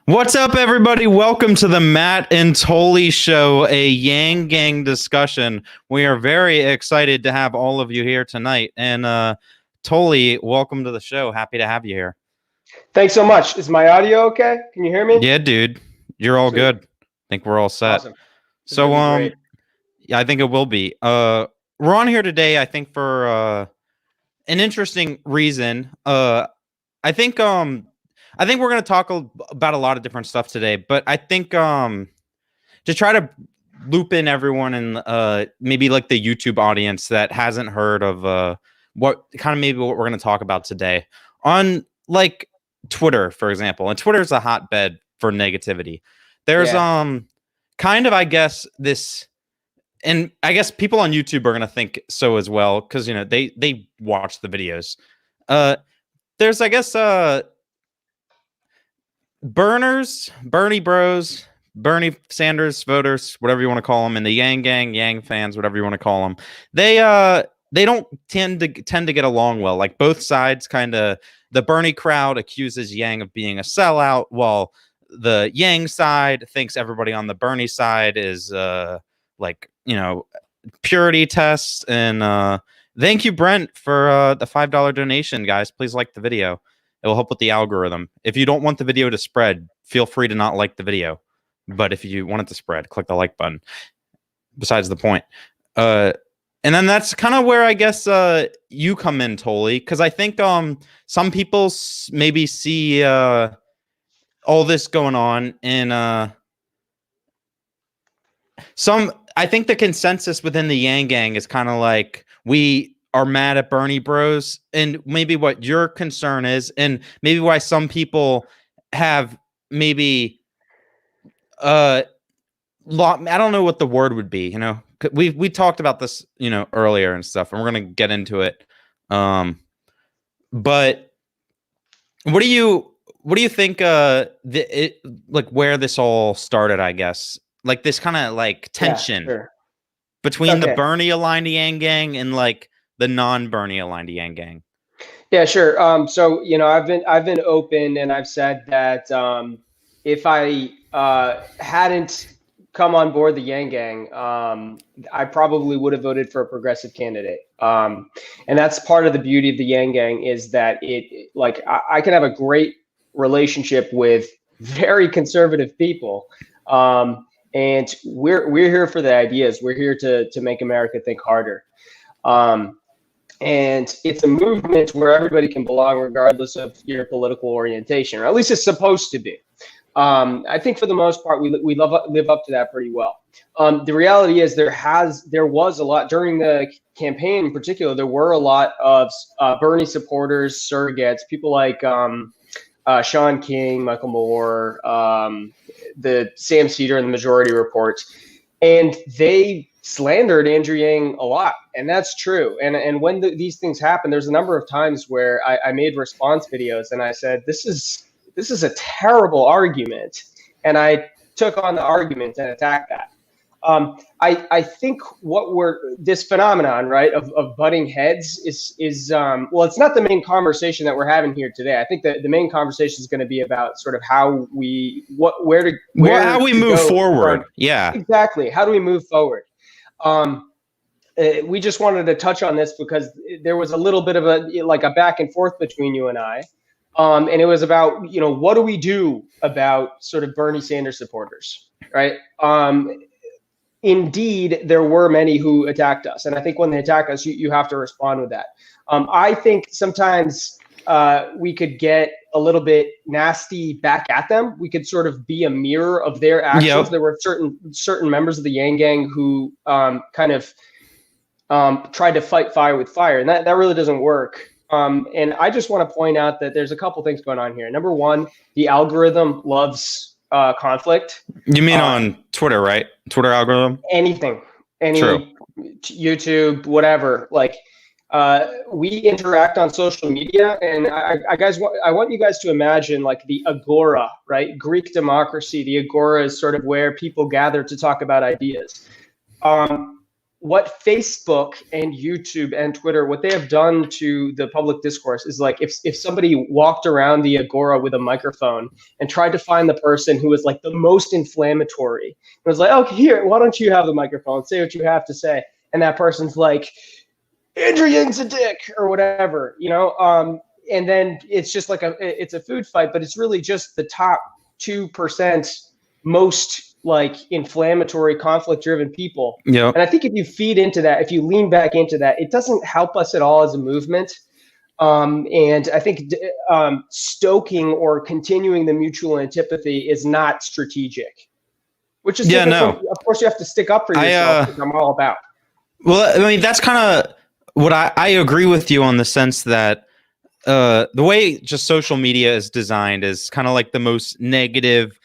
What's up, everybody? Welcome to the Matt and Tully Show, a Yang Gang discussion. We are very excited to have all of you here tonight. And Tully, welcome to the show. Happy to have you here. Thanks so much. Is my audio okay? Can you hear me? Yeah, dude, you're all Sweet. good. I think we're all set. Awesome. This is So, gonna be great. yeah, I think it will be. We're on here today, I think, for an interesting reason. I think we're going to talk about a lot of different stuff today, but I think to try to loop in everyone and maybe like the YouTube audience that hasn't heard of what we're going to talk about today on like Twitter, for example. And Twitter is a hotbed for negativity. There's kind of, I guess, this, and I guess people on YouTube are going to think so as well because they watch the videos. There's, I guess, Bernie bros, Bernie Sanders voters, whatever you want to call them, and the Yang Gang, Yang fans, whatever you want to call them. They don't tend to get along well. Like both sides, kind of, the Bernie crowd accuses Yang of being a sellout, while the Yang side thinks everybody on the Bernie side is purity tests. And thank you, Brent, for the $5 donation, guys. Please like the video. It will help with the algorithm. If you don't want the video to spread, feel free to not like the video. But if you want it to spread, click the like button. Besides the point. And then that's kind of where I guess you come in, Tully, because I think some people maybe see all this going on, and I think the consensus within the Yang Gang is kind of like we are mad at Bernie bros, and maybe what your concern is, and maybe why some people have maybe I don't know what the word would be, we talked about this earlier and stuff, and we're gonna get into it. But what do you think like where this all started, I guess, like this kind of like tension between the Bernie aligned Yang Gang and like the non-Bernie aligned Yang Gang? Yeah, sure. So I've been open, and I've said that if I hadn't come on board the Yang Gang, I probably would have voted for a progressive candidate. And that's part of the beauty of the Yang Gang, is that I can have a great relationship with very conservative people. And we're here for the ideas. We're here to make America think harder. And it's a movement where everybody can belong regardless of your political orientation, or at least it's supposed to be. I think for the most part, we live up to that pretty well. The reality is there was a lot during the campaign in particular. There were a lot of Bernie supporters, surrogates, people like Sean King, Michael Moore, the Sam Cedar in the Majority Report, and they slandered Andrew Yang a lot, and that's true. And when these things happen, there's a number of times where I made response videos and I said, this is a terrible argument, and I took on the argument and attacked that. I think this phenomenon, right, of butting heads is well, it's not the main conversation that we're having here today. I think that the main conversation is going to be about sort of how we move forward. Yeah, exactly. How do we move forward? We just wanted to touch on this because there was a little bit of a back and forth between you and I. And it was about, what do we do about sort of Bernie Sanders supporters, right? Indeed, there were many who attacked us. And I think when they attack us, you have to respond with that. I think sometimes we could get a little bit nasty back at them. We could sort of be a mirror of their actions. Yep. There were certain members of the Yang Gang who tried to fight fire with fire, and that really doesn't work. And I just want to point out that there's a couple things going on here. Number one, the algorithm loves conflict. You mean on Twitter, right? Twitter algorithm? Anything, True. YouTube, whatever. We interact on social media, and I want you guys to imagine like the agora, right? Greek democracy. The agora is sort of where people gather to talk about ideas. what Facebook and YouTube and Twitter, what they have done to the public discourse is like if somebody walked around the agora with a microphone and tried to find the person who was like the most inflammatory, it was like, okay, here, why don't you have the microphone? Say what you have to say. And that person's like, Andrew Yang's a dick or whatever, and then it's just like it's a food fight, but it's really just the top 2% most like inflammatory, conflict-driven people. Yeah. And I think if you feed into that, if you lean back into that, it doesn't help us at all as a movement. And I think stoking or continuing the mutual antipathy is not strategic. Which is of course, you have to stick up for yourself, which I'm all about. Well, I mean, that's kind of what I agree with you on the sense that the way just social media is designed is kind of like the most negative,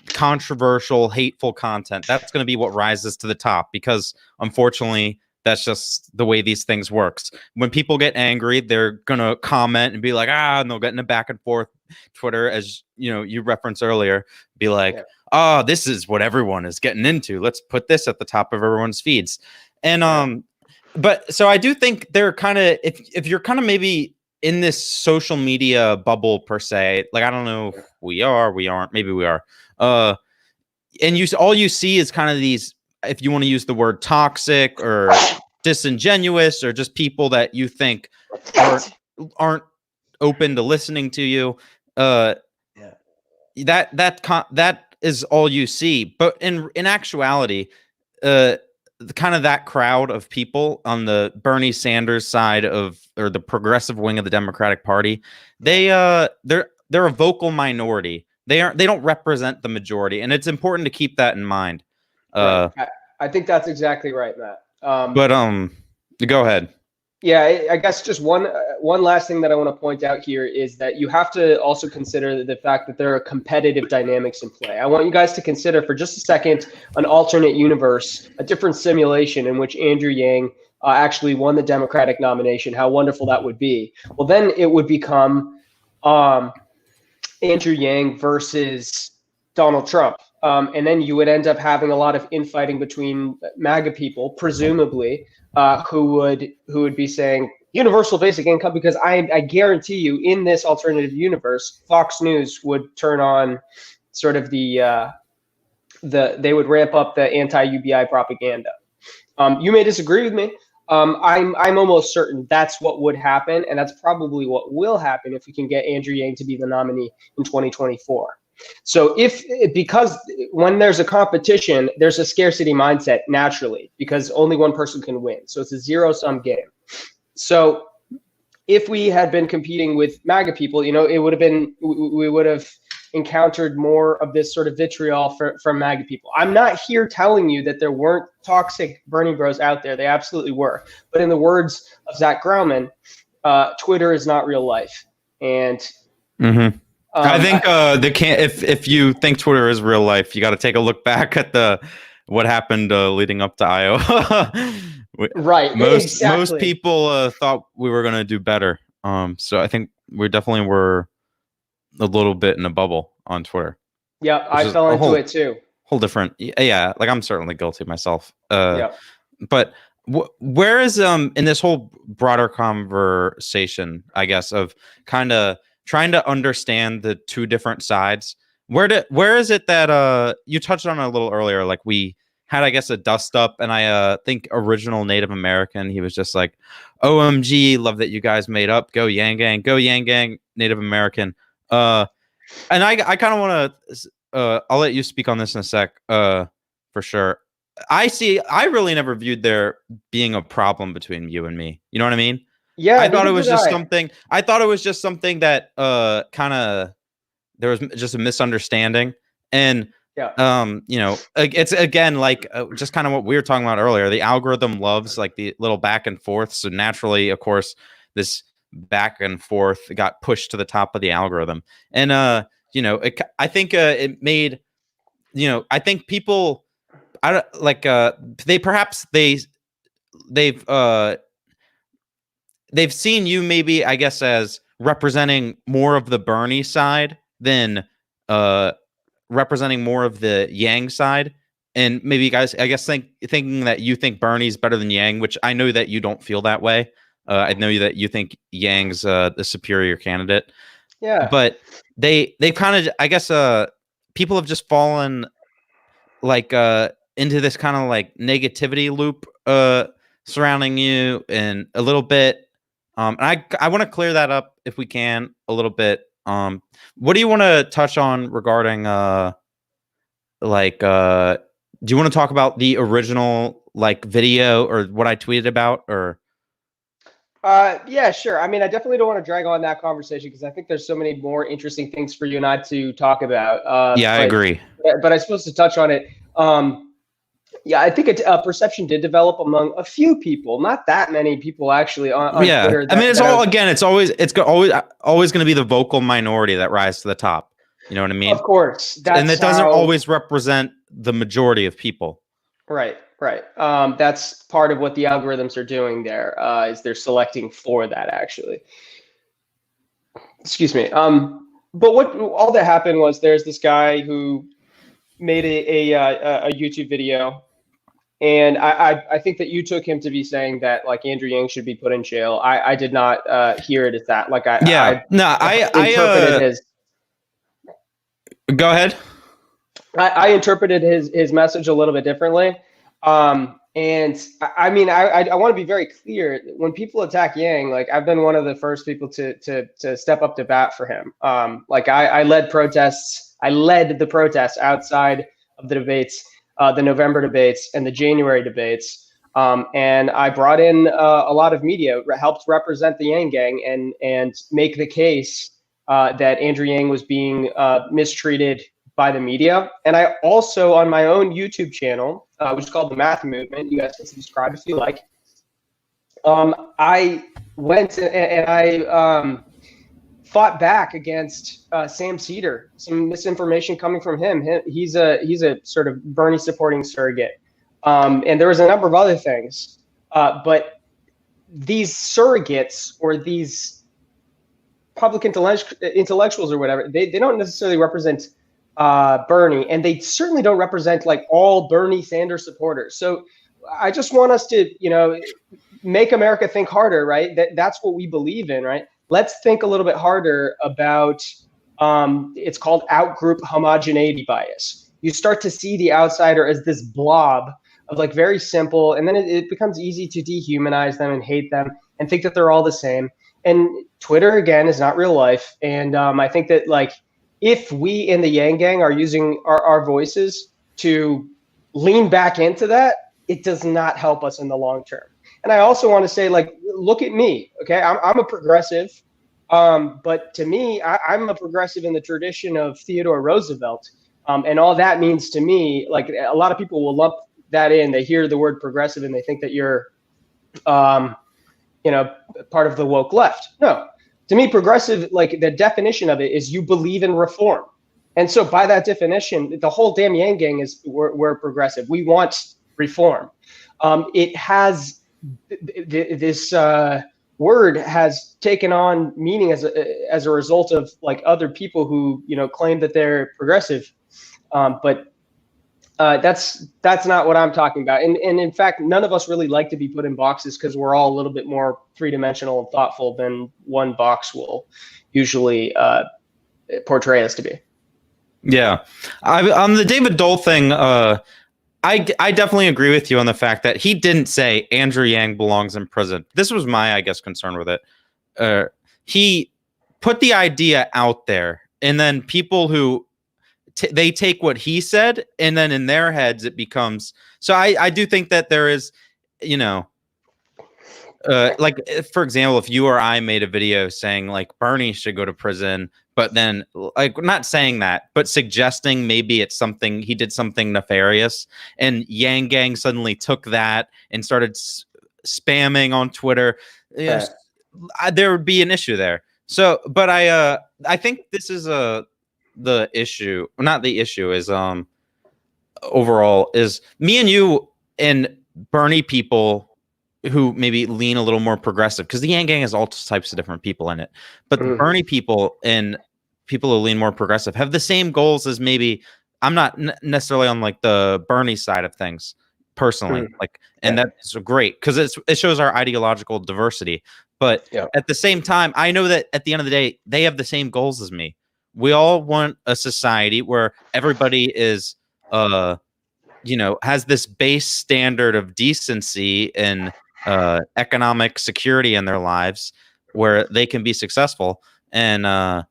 controversial, hateful content. That's going to be what rises to the top because unfortunately that's just the way these things works. When people get angry, they're going to comment and be like, and they'll get in a back and forth. Twitter, as you referenced earlier, be like, this is what everyone is getting into. Let's put this at the top of everyone's feeds. And but so I do think they're kind of, if you're kind of maybe in this social media bubble per se, like I don't know if we aren't, maybe we are. And all you see is kind of these, if you want to use the word toxic or disingenuous or just people that you think aren't open to listening to you. That is all you see. But in actuality, kind of that crowd of people on the Bernie Sanders side or the progressive wing of the Democratic Party, they're a vocal minority. They don't represent the majority, and it's important to keep that in mind. Right. I think that's exactly right, Matt. But go ahead. Yeah, I guess just one last thing that I want to point out here is that you have to also consider the fact that there are competitive dynamics in play. I want you guys to consider for just a second an alternate universe, a different simulation in which Andrew Yang actually won the Democratic nomination. How wonderful that would be. Well, then it would become Andrew Yang versus Donald Trump. And then you would end up having a lot of infighting between MAGA people, presumably, who would be saying universal basic income, because I guarantee you in this alternative universe, Fox News would turn on sort of they would ramp up the anti-UBI propaganda. You may disagree with me. I'm almost certain that's what would happen, and that's probably what will happen if we can get Andrew Yang to be the nominee in 2024. So because when there's a competition, there's a scarcity mindset naturally because only one person can win. So it's a zero-sum game. So if we had been competing with MAGA people, it would have been, we would have encountered more of this sort of vitriol from MAGA people. I'm not here telling you that there weren't toxic Bernie bros out there. They absolutely were. But in the words of Zach Grauman, Twitter is not real life. And I think if you think Twitter is real life, you got to take a look back at what happened leading up to Iowa. Right. Most people thought we were going to do better. So I think we definitely were a little bit in a bubble on Twitter. Yeah, I fell into it too. Whole different. Yeah, like I'm certainly guilty myself. But where is in this whole broader conversation, I guess, of kind of trying to understand the two different sides, where is it that you touched on a little earlier, like we had, I guess, a dust up, and I think original Native American, he was just like, OMG, love that you guys made up, go Yang Gang, Native American. And I kind of want to I'll let you speak on this in a sec, for sure. I really never viewed there being a problem between you and me, you know what I mean? Yeah, I thought it was just something. I thought it was just something that kind of there was just a misunderstanding, and it's again like just kind of what we were talking about earlier. The algorithm loves like the little back and forth, so naturally, of course, this back and forth got pushed to the top of the algorithm, and I think it made I think people they've seen you maybe, I guess, as representing more of the Bernie side than representing more of the Yang side. and maybe you guys, I guess, thinking that you think Bernie's better than Yang, which I know that you don't feel that way. I know that you think Yang's the superior candidate, Yeah. but they kind of, I guess, people have just fallen like into this kind of like negativity loop surrounding you and a little bit. And I want to clear that up if we can a little bit. What do you want to touch on regarding do you want to talk about the original like video or what I tweeted about, or Yeah, sure. I mean, I definitely don't want to drag on that conversation because I think there's so many more interesting things for you and I to talk about. Yeah, I agree. But I suppose to touch on it, yeah, I think a perception did develop among a few people, not that many people actually on Twitter. I mean, it's always going to be the vocal minority that rise to the top. You know what I mean? Of course, and it doesn't always represent the majority of people. Right. That's part of what the algorithms are doing there, is they're selecting for that actually. Excuse me. But what all that happened was there's this guy who made a YouTube video, and I think that you took him to be saying that like Andrew Yang should be put in jail. I did not hear it as that. Like I interpreted his. Go ahead. I interpreted his message a little bit differently. And I mean, I want to be very clear. When people attack Yang, like I've been one of the first people to step up to bat for him. Like I led protests. I led the protests outside of the debates, the November debates and the January debates. And I brought in a lot of media, helped represent the Yang gang and make the case that Andrew Yang was being mistreated by the media. And I also, on my own YouTube channel, which is called The Math Movement, you guys can subscribe if you like, I went and I fought back against Sam Cedar, some misinformation coming from him. He's a sort of Bernie supporting surrogate. And there was a number of other things. But these surrogates or these public intellectuals or whatever, they don't necessarily represent Bernie, and they certainly don't represent like all Bernie Sanders supporters. So I just want us to, make America think harder, right? That's what we believe in, right? Let's think a little bit harder about, it's called outgroup homogeneity bias. You start to see the outsider as this blob of like very simple, and then it becomes easy to dehumanize them and hate them and think that they're all the same. And Twitter, again, is not real life. And I think that like, if we in the Yang gang are using our voices to lean back into that, it does not help us in the long term. And I also want to say, like, look at me, okay? I'm a progressive, but to me, I'm a progressive in the tradition of Theodore Roosevelt. And all that means to me, like a lot of people will lump that in. They hear the word progressive and they think that you're, part of the woke left. No. To me, progressive, like the definition of it is you believe in reform. And so by that definition, the whole damn Yang gang is we're progressive. We want reform. It has this word has taken on meaning as a result of like other people who, claim that they're progressive. But that's not what I'm talking about. And in fact, none of us really like to be put in boxes because we're all a little bit more three-dimensional and thoughtful than one box will usually portray us to be. Yeah. On the David Dole thing, I definitely agree with you on the fact that he didn't say Andrew Yang belongs in prison. This was my, I guess, concern with it. He put the idea out there, and then people who they take what he said, and then in their heads it becomes. So I do think that there is, like for example, if you or I made a video saying like Bernie should go to prison, but then like not saying that, but suggesting maybe it's something he did something nefarious, and Yang Gang suddenly took that and started spamming on Twitter, there would be an issue there. So, but I think this is the issue, not the issue, is overall is me and you and Bernie people who maybe lean a little more progressive, because the Yang Gang has all types of different people in it, but the Bernie people and people who lean more progressive have the same goals as maybe I'm not necessarily on like the Bernie side of things personally, like, and that's great because it shows our ideological diversity. But at the same time, I know that at the end of the day, they have the same goals as me. We all want a society where everybody is, has this base standard of decency and economic security in their lives where they can be successful. And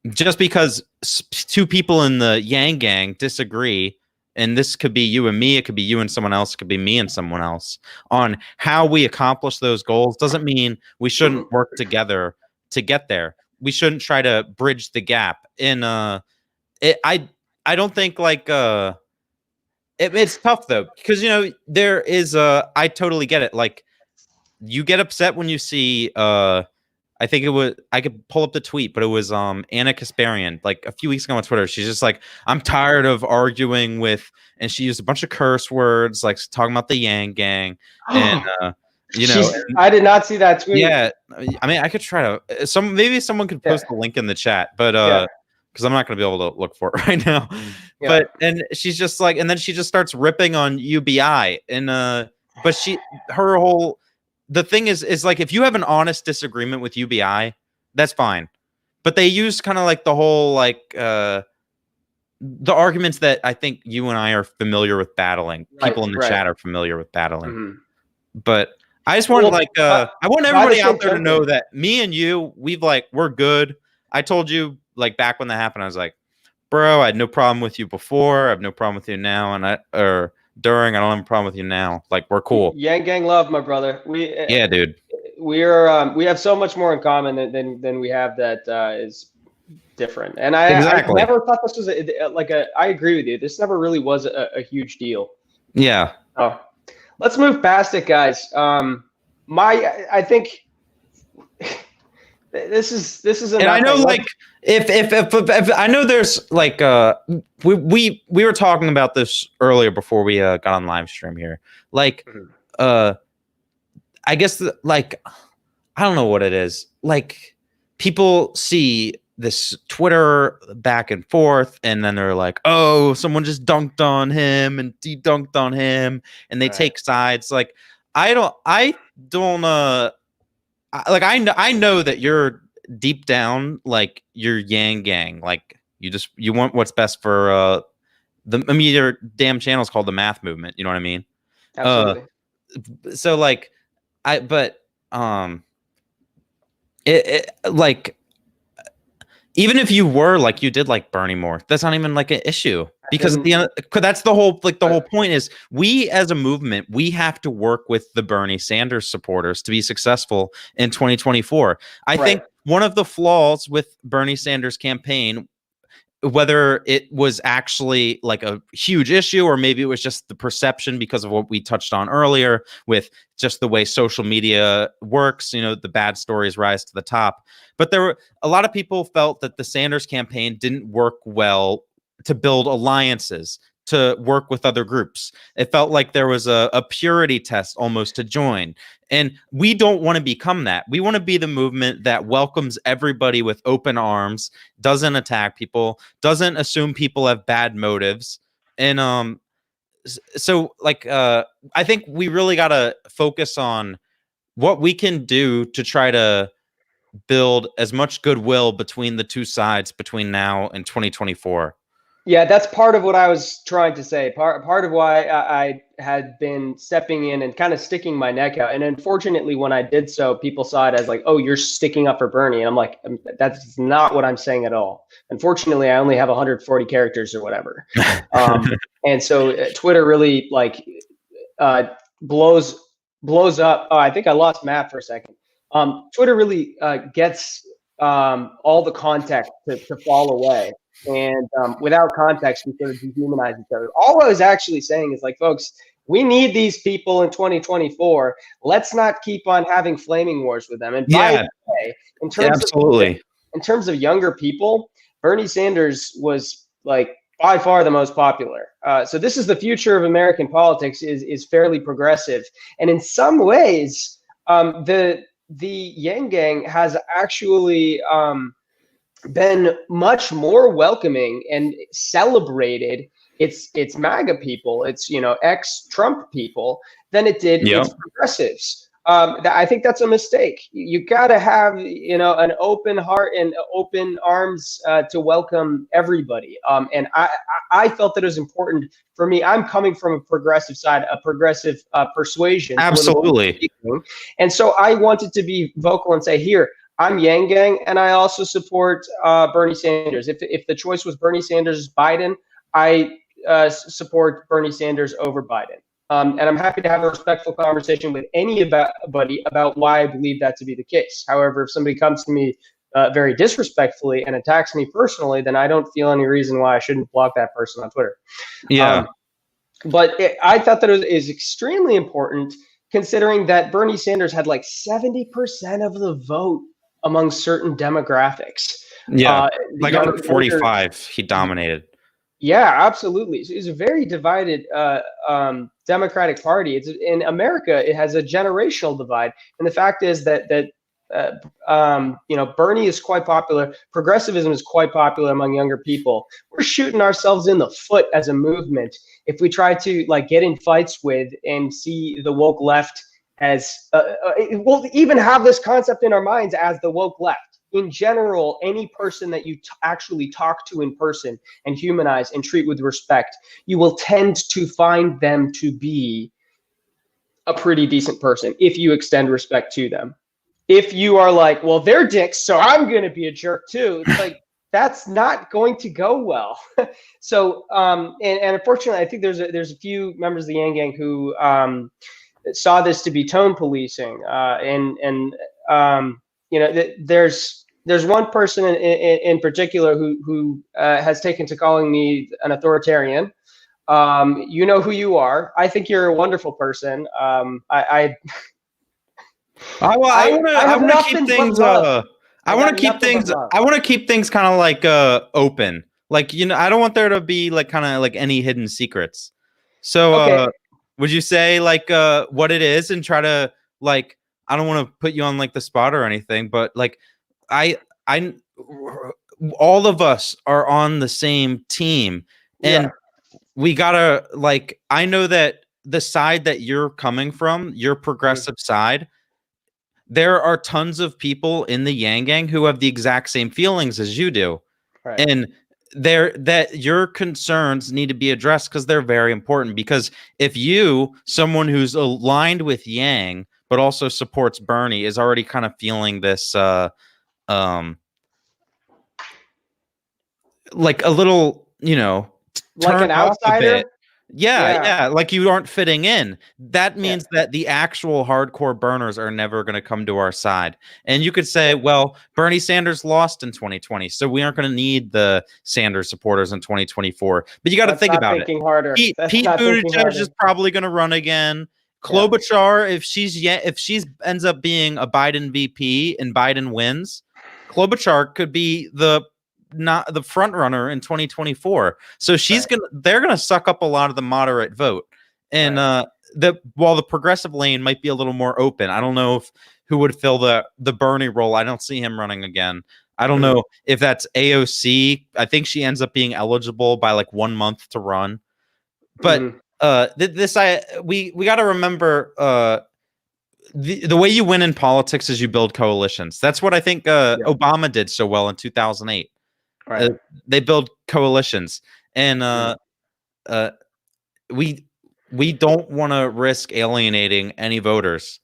just because two people in the Yang Gang disagree, and this could be you and me, it could be you and someone else, it could be me and someone else, on how we accomplish those goals, doesn't mean we shouldn't work together to get there. We shouldn't try to bridge the gap. I don't think like it's tough though, because there is I totally get it. Like, you get upset when you see I think it was, I could pull up the tweet, but it was Anna Kasparian like a few weeks ago on Twitter. She's just like, I'm tired of arguing with, and she used a bunch of curse words, like talking about the Yang Gang, and I did not see that tweet. Yeah, I mean, I could try to maybe someone could post the link in the chat, but because I'm not going to be able to look for it right now. But and she's just like, and then she just starts ripping on UBI, and but her whole, the thing is like, if you have an honest disagreement with UBI, that's fine. But they use kind of like the whole like the arguments that I think you and I are familiar with battling. People in the chat are familiar with battling. But I just want I want everybody out there to know that me and you, we're good. I told you like back when that happened, I was like, bro, I had no problem with you before. I have no problem with you now, or during. I don't have a problem with you now. Like, we're cool. Yang Gang love, my brother. Yeah, dude. We have so much more in common than we have that is different. And I never thought this was I agree with you. This never really was a huge deal. Yeah. Oh, let's move past it, guys. I think this is. And I know, like, if I know there's like we were talking about this earlier before we got on live stream here. Like, I guess like, I don't know what it is. Like, people see this Twitter back and forth, and then they're like, oh, someone just dunked on him and de-dunked on him, and they take sides. Like, I know that you're deep down, like, you're Yang Gang. Like, you want what's best for your damn channel's called The Math Movement. You know what I mean? Absolutely. So like, like, even if you were like, you did like Bernie more, that's not even like an issue, because at the end, that's the whole, like, the whole point is, we as a movement, we have to work with the Bernie Sanders supporters to be successful in 2024. I think one of the flaws with Bernie Sanders' campaign, whether it was actually like a huge issue, or maybe it was just the perception because of what we touched on earlier with just the way social media works, the bad stories rise to the top. But there were a lot of people felt that the Sanders campaign didn't work well to build alliances, to work with other groups. It felt like there was a purity test almost to join. And we don't want to become that. We want to be the movement that welcomes everybody with open arms, doesn't attack people, doesn't assume people have bad motives. And so like, I think we really got to focus on what we can do to try to build as much goodwill between the two sides between now and 2024. Yeah, that's part of what I was trying to say. Part of why I had been stepping in and kind of sticking my neck out. And unfortunately, when I did so, people saw it as like, oh, you're sticking up for Bernie. And I'm like, that's not what I'm saying at all. Unfortunately, I only have 140 characters or whatever. And so Twitter really like blows up. Oh, I think I lost Matt for a second. Twitter really gets all the context to fall away. And without context, we sort of dehumanize each other. All I was actually saying is like, folks, we need these people in 2024. Let's not keep on having flaming wars with them. And by the way, in terms of younger people, Bernie Sanders was like by far the most popular. So this is the future of American politics, is fairly progressive. And in some ways, the Yang Gang has actually been much more welcoming and celebrated its MAGA people, its ex-Trump people, than it did Yep. its progressives. I think that's a mistake. You got to have an open heart and open arms to welcome everybody. And I felt that it was important for me. I'm coming from a progressive side, a progressive persuasion, political Absolutely. speaking, and so I wanted to be vocal and say, here, I'm Yang Gang, and I also support Bernie Sanders. If the choice was Bernie Sanders Biden, I support Bernie Sanders over Biden. And I'm happy to have a respectful conversation with anybody about why I believe that to be the case. However, if somebody comes to me very disrespectfully and attacks me personally, then I don't feel any reason why I shouldn't block that person on Twitter. Yeah. I thought that it is extremely important, considering that Bernie Sanders had like 70% of the vote among certain demographics. Yeah. Like Younger under 45, he dominated. Yeah, absolutely. It's a very divided Democratic Party. It's in America. It has a generational divide, and the fact is that Bernie is quite popular. Progressivism is quite popular among younger people. We're shooting ourselves in the foot as a movement if we try to like get in fights with and see the woke left as we'll even have this concept in our minds as the woke left. In general, any person that you actually talk to in person and humanize and treat with respect, you will tend to find them to be a pretty decent person if you extend respect to them. If you are like, well, they're dicks, so I'm going to be a jerk too, it's like, that's not going to go well. So, and unfortunately, I think there's a few members of the Yang Gang who saw this to be tone policing, there's one person in particular who has taken to calling me an authoritarian. You know who you are. I think you're a wonderful person. I want to keep things. I want to keep things kind of like open. Like I don't want there to be like kind of like any hidden secrets. So okay. would you say like what it is and try to like I don't want to put you on like the spot or anything, but like I all of us are on the same team and we gotta like I know that the side that you're coming from, your progressive side, there are tons of people in the Yang Gang who have the exact same feelings as you do. Right. And that your concerns need to be addressed because they're very important. Because if you, someone who's aligned with Yang but also supports Bernie, is already kind of feeling this like a little, like an outsider. Yeah, like you aren't fitting in. That means that the actual hardcore burners are never going to come to our side. And you could say, well, Bernie Sanders lost in 2020, so we aren't going to need the Sanders supporters in 2024. But you got to think about it. Harder. Pete Buttigieg is probably going to run again. Klobuchar, if she's ends up being a Biden VP and Biden wins, Klobuchar could be not the front runner in 2024. So they're gonna suck up a lot of the moderate vote. And while the progressive lane might be a little more open, I don't know who would fill the Bernie role. I don't see him running again. I don't know if that's AOC. I think she ends up being eligible by like 1 month to run. But we got to remember the way you win in politics is you build coalitions. That's what I think Obama did so well in 2008. Right. They build coalitions, and we don't want to risk alienating any voters,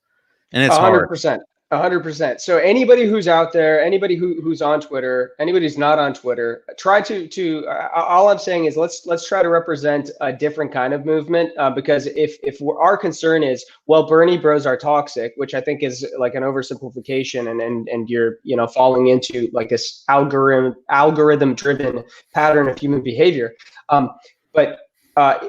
and it's 100%. 100%. So anybody who's out there, anybody who's on Twitter, anybody who's not on Twitter, try to all I'm saying is let's try to represent a different kind of movement, because if our concern is, well, Bernie bros are toxic, which I think is like an oversimplification, and you're falling into like this algorithm driven pattern of human behavior, but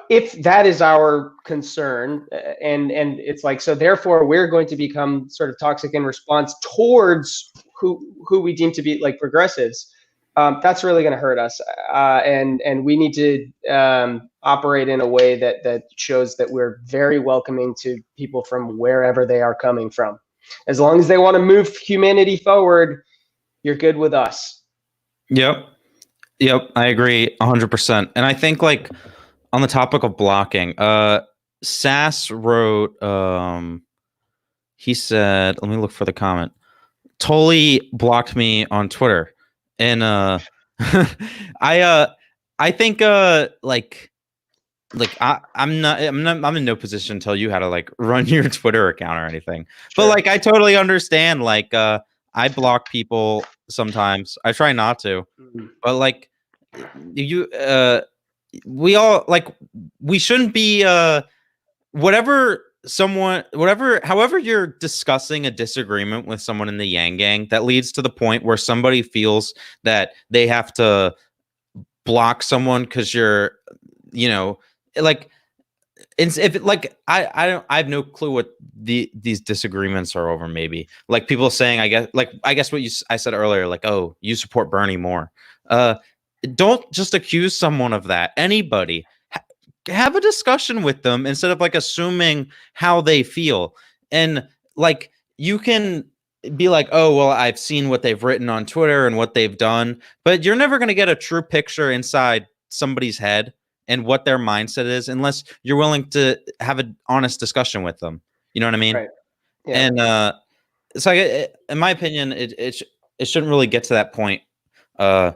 if that is our concern, and it's like, so therefore we're going to become sort of toxic in response towards who we deem to be like progressives, that's really going to hurt us. And we need to operate in a way that shows that we're very welcoming to people from wherever they are coming from. As long as they want to move humanity forward, you're good with us. Yep. Yep. I agree 100%. And I think like on the topic of blocking, Sass wrote, he said, let me look for the comment. Tully blocked me on Twitter. And I I think I'm in no position to tell you how to like run your Twitter account or anything. But Sure. like I totally understand. Like I block people sometimes. I try not to. Mhm. But like you we all like we shouldn't be however you're discussing a disagreement with someone in the Yang Gang that leads to the point where somebody feels that they have to block someone because you're, you know, like if like I have no clue what these disagreements are over. Maybe like people saying I guess what I said earlier, like, oh, you support Bernie more. uh don't just accuse someone of that. Anybody, have a discussion with them instead of like assuming how they feel. And like you can be like, oh well, I've seen what they've written on Twitter and what they've done, but you're never going to get a true picture inside somebody's head and what their mindset is unless you're willing to have an honest discussion with them. You know what I mean? Right. Yeah. And so in my opinion, it shouldn't really get to that point. uh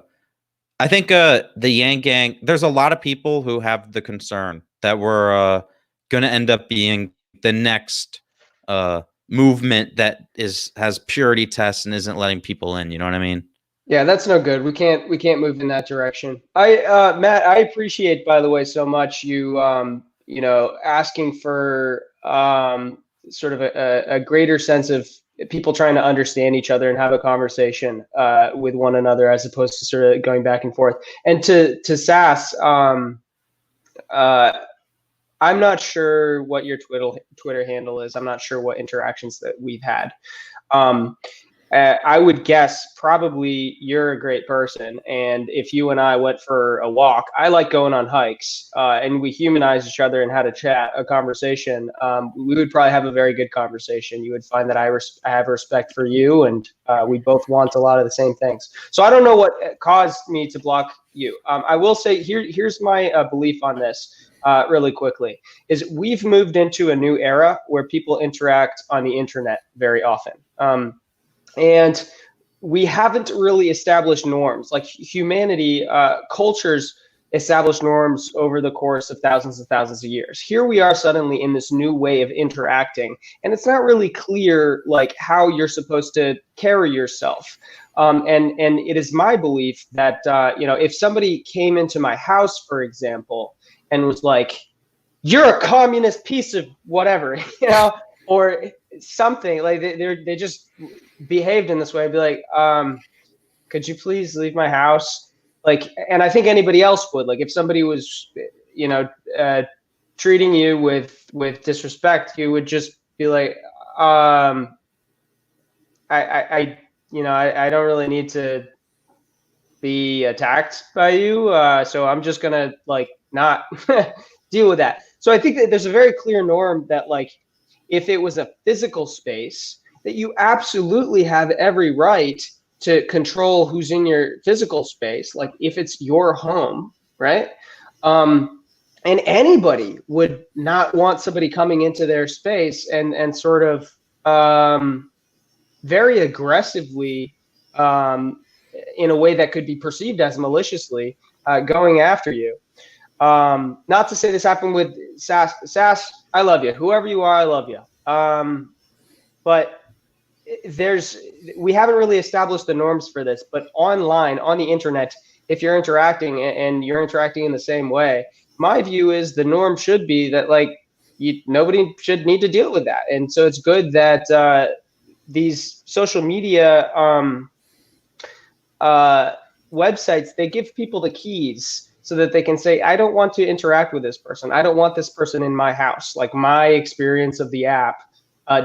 I think the Yang Gang, there's a lot of people who have the concern that we're going to end up being the next movement that has purity tests and isn't letting people in. You know what I mean? Yeah, that's no good. We can't move in that direction. Matt, I appreciate, by the way, so much asking for sort of a greater sense of people trying to understand each other and have a conversation with one another as opposed to sort of going back and forth. And to Sass, uh, I'm not sure what your Twitter handle is. I'm not sure what interactions that we've had. Um, I would guess probably you're a great person. And if you and I went for a walk, I like going on hikes, and we humanize each other and had a chat, a conversation. We would probably have a very good conversation. You would find that I have respect for you, and we both want a lot of the same things. So I don't know what caused me to block you. I will say here's my belief on this. Really quickly, is we've moved into a new era where people interact on the internet very often. And we haven't really established norms. Like humanity, cultures establish norms over the course of thousands and thousands of years. Here we are suddenly in this new way of interacting, and it's not really clear like how you're supposed to carry yourself. And it is my belief that if somebody came into my house, for example, and was like, "You're a communist piece of whatever," or something like they just behaved in this way, I'd be like, could you please leave my house? Like, and I think anybody else would. Like, if somebody was, treating you with disrespect, you would just be like, I don't really need to be attacked by you, so I'm just gonna like not deal with that. So I think that there's a very clear norm that like if it was a physical space, that you absolutely have every right to control who's in your physical space, like if it's your home, right? And anybody would not want somebody coming into their space and sort of very aggressively, in a way that could be perceived as maliciously, going after you. Not to say this happened with Sass. Sass, I love you. Whoever you are, I love you. But we haven't really established the norms for this. But online, on the internet, if you're interacting and you're interacting in the same way, my view is the norm should be that like nobody should need to deal with that. And so it's good that these social media websites, they give people the keys so that they can say, I don't want to interact with this person. I don't want this person in my house. Like my experience of the app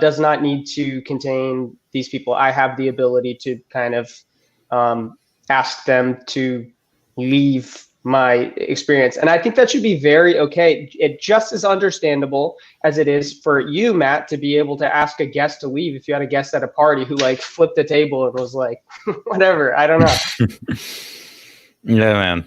does not need to contain these people. I have the ability to kind of ask them to leave my experience. And I think that should be very okay. It just as understandable as it is for you, Matt, to be able to ask a guest to leave if you had a guest at a party who like flipped the table and was like, whatever, I don't know. Yeah,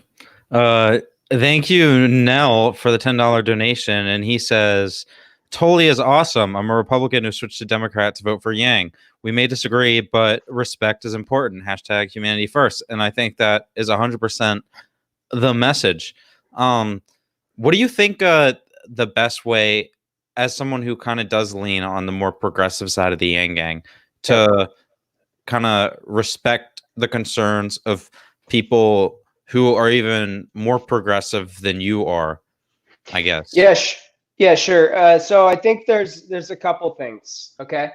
man. Thank you, Nell, for the $10 donation. And he says, Tully is awesome. I'm a Republican who switched to Democrat to vote for Yang. We may disagree, but respect is important. Hashtag humanity first. And I think that is 100% the message. What do you think the best way, as someone who kind of does lean on the more progressive side of the Yang Gang, to kind of respect the concerns of people who are even more progressive than you are, I guess? Yeah, sure. So I think there's a couple things. Okay.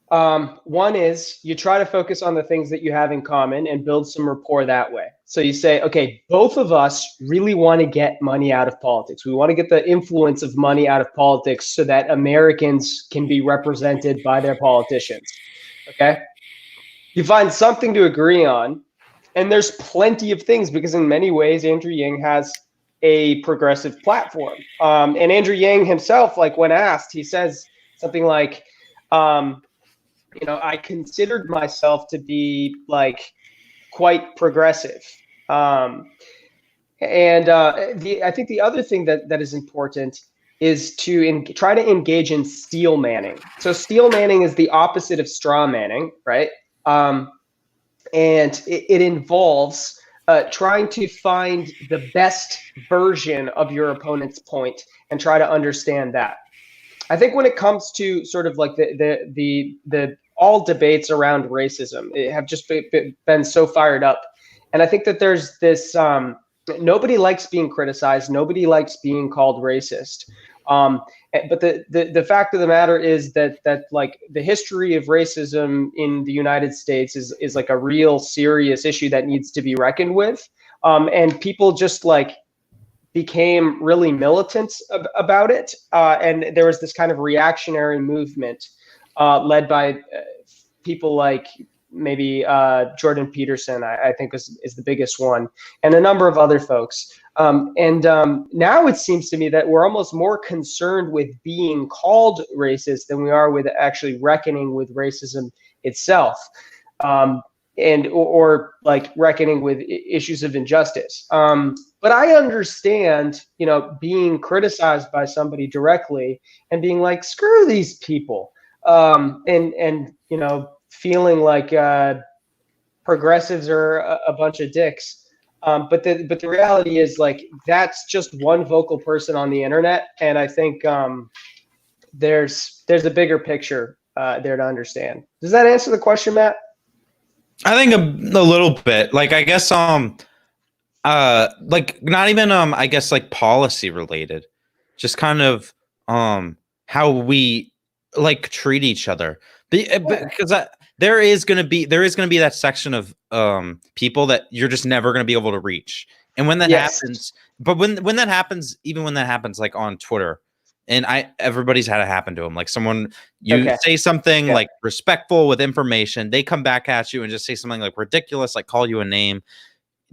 One is you try to focus on the things that you have in common and build some rapport that way. So you say, okay, both of us really want to get money out of politics. We want to get the influence of money out of politics so that Americans can be represented by their politicians. Okay. You find something to agree on, and there's plenty of things because in many ways, Andrew Yang has a progressive platform. And Andrew Yang himself, like when asked, he says something like, I considered myself to be like quite progressive. I think the other thing that is important is to try to engage in steel manning. So steel manning is the opposite of straw manning, right? And it involves trying to find the best version of your opponent's point and try to understand that. I think when it comes to sort of like the all debates around racism have just been so fired up. And I think that there's this, nobody likes being criticized. Nobody likes being called racist. But the fact of the matter is that like the history of racism in the United States is like a real serious issue that needs to be reckoned with. And people just like became really militant about it. And there was this kind of reactionary movement led by people like maybe Jordan Peterson, I think is the biggest one, and a number of other folks. Now it seems to me that we're almost more concerned with being called racist than we are with actually reckoning with racism itself, or like reckoning with issues of injustice. But I understand, being criticized by somebody directly and being like, screw these people, and feeling like progressives are a bunch of dicks. But the reality is like that's just one vocal person on the internet, and I think there's a bigger picture there to understand. Does that answer the question, Matt? I think a little bit. Like I guess like not even I guess like policy related, just kind of how we like treat each other. Because there is gonna be that section of people that you're just never gonna be able to reach. And when that happens, but when that happens, even when that happens like on Twitter, and everybody's had it happen to them. Like someone say something like respectful with information, they come back at you and just say something like ridiculous, like call you a name.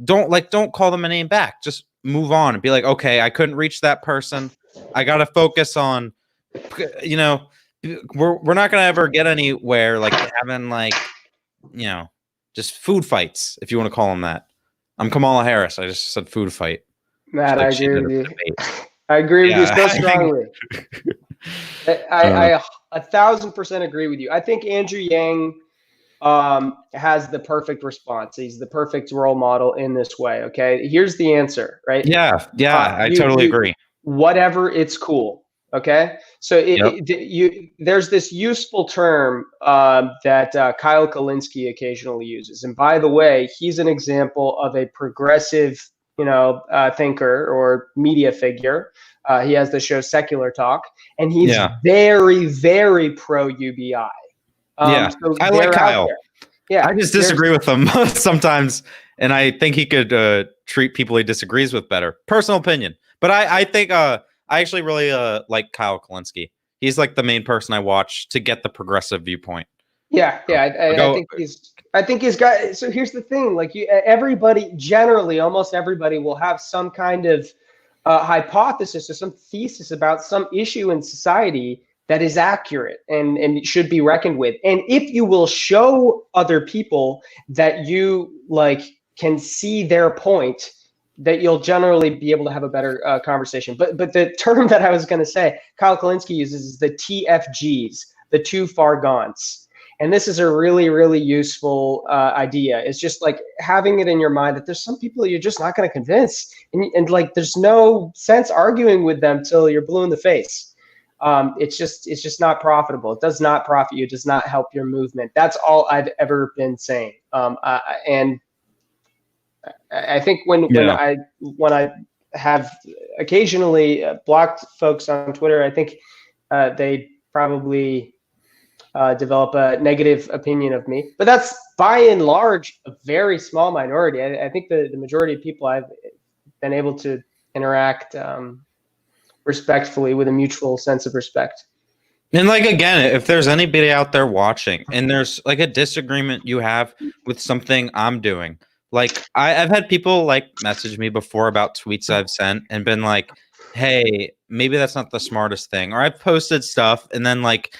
Don't call them a name back. Just move on and be like, okay, I couldn't reach that person. I gotta focus on, we're not gonna ever get anywhere like having like, just food fights, if you want to call them that. I'm Kamala Harris. I just said food fight. Matt, I agree with you. I agree with you so strongly. I 1,000% agree with you. I think Andrew Yang has the perfect response. He's the perfect role model in this way. Okay, here's the answer, right? Yeah, I totally agree. Whatever, it's cool. Okay, so there's this useful term that Kyle Kalinske occasionally uses, and by the way, he's an example of a progressive, thinker or media figure. He has the show Secular Talk, and he's very, very pro UBI. So I like Kyle. Yeah, I just disagree with him sometimes, and I think he could treat people he disagrees with better. Personal opinion, but I think I actually really like Kyle Kalinske. He's like the main person I watch to get the progressive viewpoint. I think he's got. So here's the thing: like everybody, generally, almost everybody will have some kind of hypothesis or some thesis about some issue in society that is accurate and should be reckoned with. And if you will show other people that you like can see their point, that you'll generally be able to have a better conversation. But the term that I was going to say, Kyle Kalinske uses is the TFGs, the too far gones. And this is a really, really useful idea. It's just like having it in your mind that there's some people you're just not going to convince. And like, there's no sense arguing with them till you're blue in the face. It's just not profitable. It does not profit you. It does not help your movement. That's all I've ever been saying. And I think when I have occasionally blocked folks on Twitter, I think they probably develop a negative opinion of me. But that's by and large a very small minority. I think the majority of people I've been able to interact respectfully with a mutual sense of respect. And like, again, if there's anybody out there watching and there's like a disagreement you have with something I'm doing, like I've had people like message me before about tweets I've sent and been like, hey, maybe that's not the smartest thing. Or I've posted stuff and then like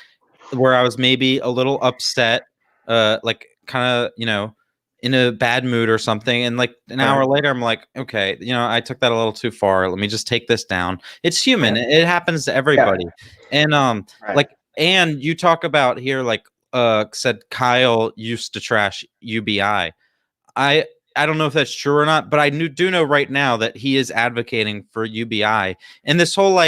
where I was maybe a little upset, like kind of, you know, in a bad mood or something. And like an hour later, I'm like, okay, you know, I took that a little too far. Let me just take this down. It's human. It happens to everybody. And like, and you talk about here, like said Kyle used to trash UBI. I don't know if that's true or not, but I do know right now that he is advocating for UBI. And this whole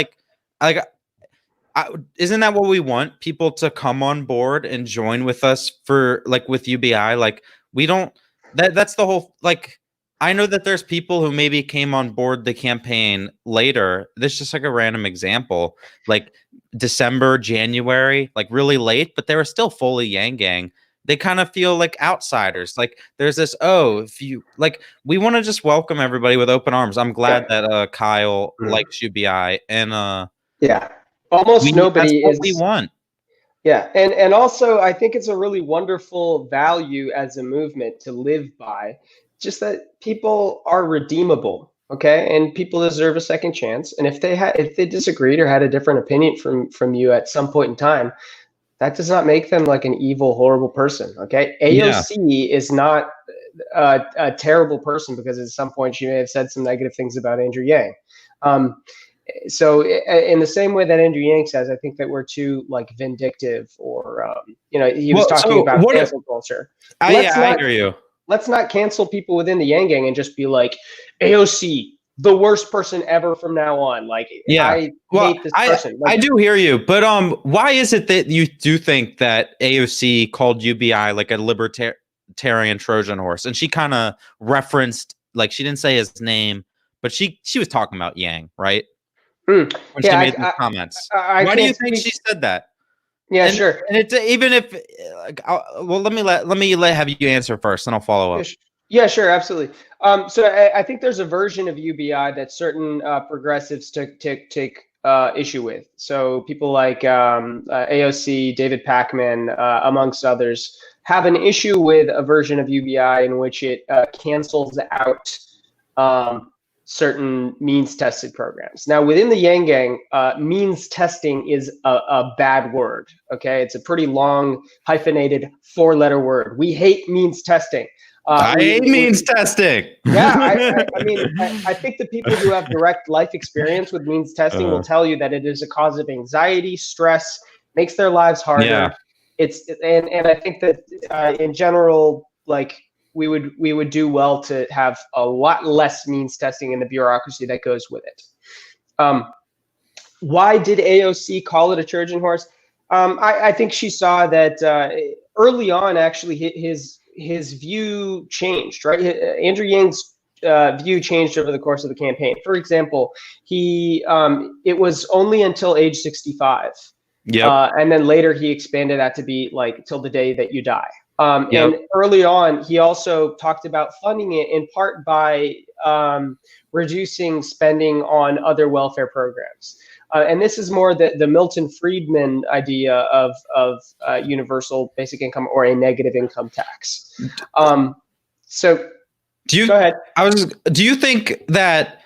isn't that what we want? People to come on board and join with us for like with UBI. Like we don't. That's the whole. Like I know that there's people who maybe came on board the campaign later. This is just like a random example, like December, January, like really late, but they were still fully Yang Gang. They kind of feel like outsiders. Like there's this, if you like, we want to just welcome everybody with open arms. I'm glad that Kyle likes UBI and almost nobody that's what we want. Yeah, and also I think it's a really wonderful value as a movement to live by, just that people are redeemable, okay, and people deserve a second chance. And if they disagreed or had a different opinion from you at some point in time, that does not make them like an evil, horrible person. Okay, AOC is not a terrible person because at some point she may have said some negative things about Andrew Yang. So in the same way that Andrew Yang says, I think that we're too like vindictive or, he was talking about cancel culture. I hear you. Let's not cancel people within the Yang Gang and just be like AOC, the worst person ever from now on. Like, I hate this person. I do hear you, but why is it that you do think that AOC called UBI like a libertarian Trojan horse? And she kind of referenced, like, she didn't say his name, but she was talking about Yang, right? When she made the comments. Why do you think she said that? Yeah, sure. And it's even if, let me have you answer first, and I'll follow up. Yeah, sure, absolutely. So I think there's a version of UBI that certain progressives take issue with. So people like AOC, David Pakman, amongst others, have an issue with a version of UBI in which it cancels out certain means tested programs. Now within the Yang Gang, means testing is a bad word. Okay, it's a pretty long hyphenated 4-letter word. We hate means testing. I hate means testing. Yeah, I mean, I think the people who have direct life experience with means testing will tell you that it is a cause of anxiety, stress, makes their lives harder. Yeah. And I think that in general, like we would do well to have a lot less means testing in the bureaucracy that goes with it. Why did AOC call it a Trojan horse? I think she saw that early on, actually, his view changed, right? Andrew Yang's view changed over the course of the campaign. For example, it was only until age 65. And then later he expanded that to be like till the day that you die. And early on, he also talked about funding it in part by reducing spending on other welfare programs. And this is more the Milton Friedman idea of universal basic income or a negative income tax. So go ahead. Do you think that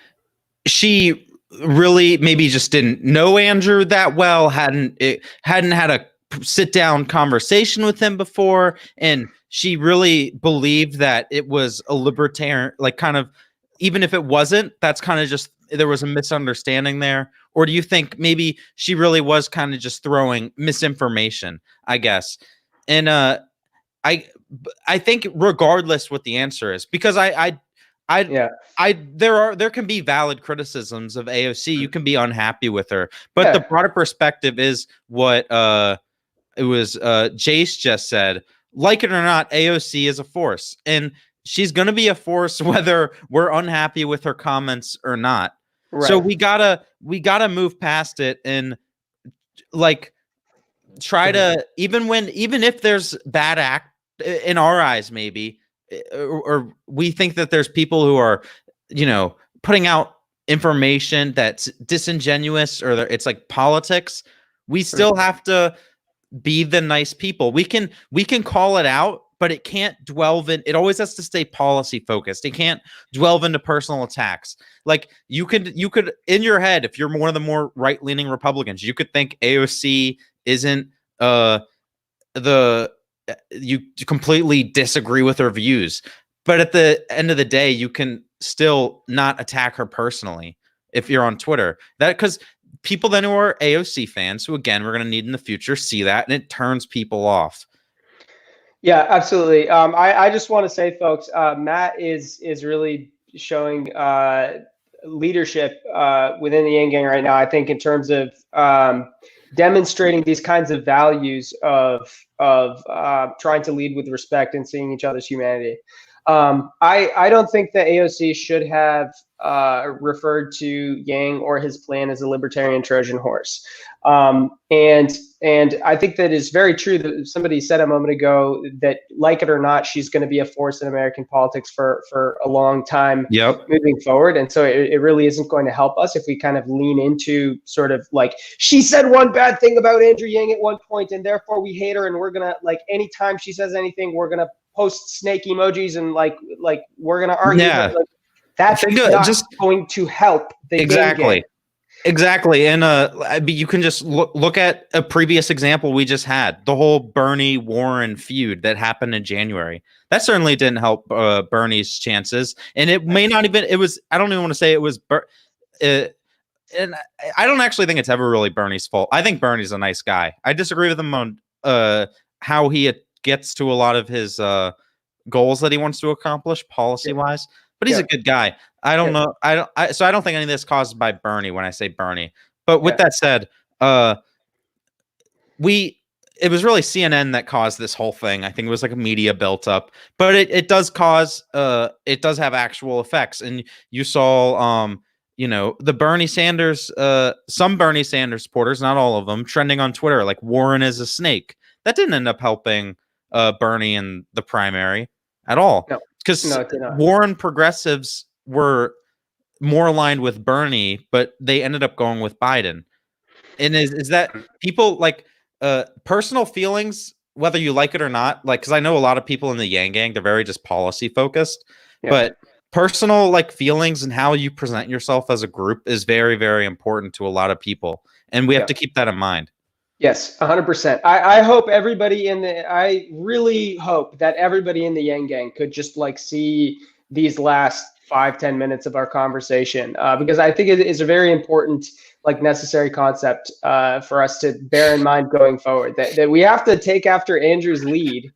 she really maybe just didn't know Andrew that well, hadn't had a sit down conversation with him before, and she really believed that it was a libertarian, like, kind of, even if it wasn't, that's kind of just, there was a misunderstanding there? Or do you think maybe she really was kind of just throwing misinformation, I guess? And I think regardless what the answer is, because there can be valid criticisms of AOC. You can be unhappy with her, but the broader perspective is what it was Jace just said. Like it or not, AOC is a force, and she's going to be a force whether we're unhappy with her comments or not. Right. So we gotta move past it and, like, try to, even if there's bad act in our eyes, maybe, or we think that there's people who are, putting out information that's disingenuous, or it's like politics, we still have to be the nice people. We can call it out, but it can't delve in. It always has to stay policy focused. It can't delve into personal attacks. Like, you could in your head, if you're one of the more right leaning Republicans, you could think AOC isn't you completely disagree with her views, but at the end of the day, you can still not attack her personally if you're on Twitter. That, because people then who are AOC fans, who again we're going to need in the future, see that, and it turns people off. Yeah, absolutely. I just want to say, folks, Matt is really showing leadership within the Yang Gang right now. I think in terms of demonstrating these kinds of values of trying to lead with respect and seeing each other's humanity. I don't think that AOC should have referred to Yang or his plan as a libertarian Trojan horse. And I think that is very true that somebody said a moment ago that, like it or not, she's going to be a force in American politics for a long time moving forward. And so it really isn't going to help us if we kind of lean into sort of like, she said one bad thing about Andrew Yang at one point, and therefore we hate her, and we're going to, like, anytime she says anything, we're going to post snake emojis and like we're going to argue. Yeah. Like, that's not just going to help the exactly. Exactly. And you can just look at a previous example we just had, the whole Bernie Warren feud that happened in January. That certainly didn't help Bernie's chances. And it may not even, I don't even want to say it was, and I don't actually think it's ever really Bernie's fault. I think Bernie's a nice guy. I disagree with him on how he gets to a lot of his goals that he wants to accomplish policy wise. But he's a good guy. I don't know. So I don't think any of this caused by Bernie when I say Bernie. But with that said, it was really CNN that caused this whole thing. I think it was like a media built up, but it does cause it does have actual effects. And you saw the Bernie Sanders, some Bernie Sanders supporters, not all of them, trending on Twitter like Warren is a snake. That didn't end up helping Bernie in the primary at all. No. Because Warren progressives were more aligned with Bernie, but they ended up going with Biden. And is that people like personal feelings, whether you like it or not? Like, because I know a lot of people in the Yang Gang, they're very just policy focused, but personal like feelings and how you present yourself as a group is very, very important to a lot of people, and we have to keep that in mind. Yes, 100%. I hope everybody I really hope that everybody in the Yang Gang could just like see these last 5-10 minutes of our conversation, because I think it is a very important, like, necessary concept for us to bear in mind going forward, that we have to take after Andrew's lead.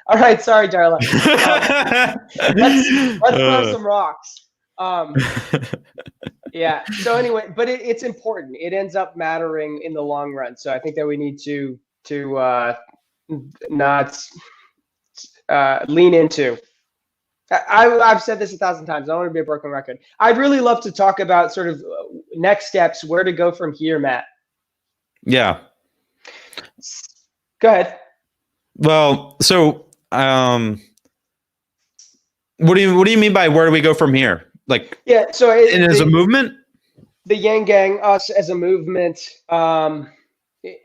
All right, sorry, Darla. Let's throw some rocks. Yeah. So anyway, but it's important. It ends up mattering in the long run. So I think that we need to not lean into. I've said this 1,000 times. I don't want to be a broken record. I'd really love to talk about sort of next steps, where to go from here, Matt. Yeah. Go ahead. Well, so what do you mean by where do we go from here? Like, yeah, so as a movement? the Yang Gang, us as a movement.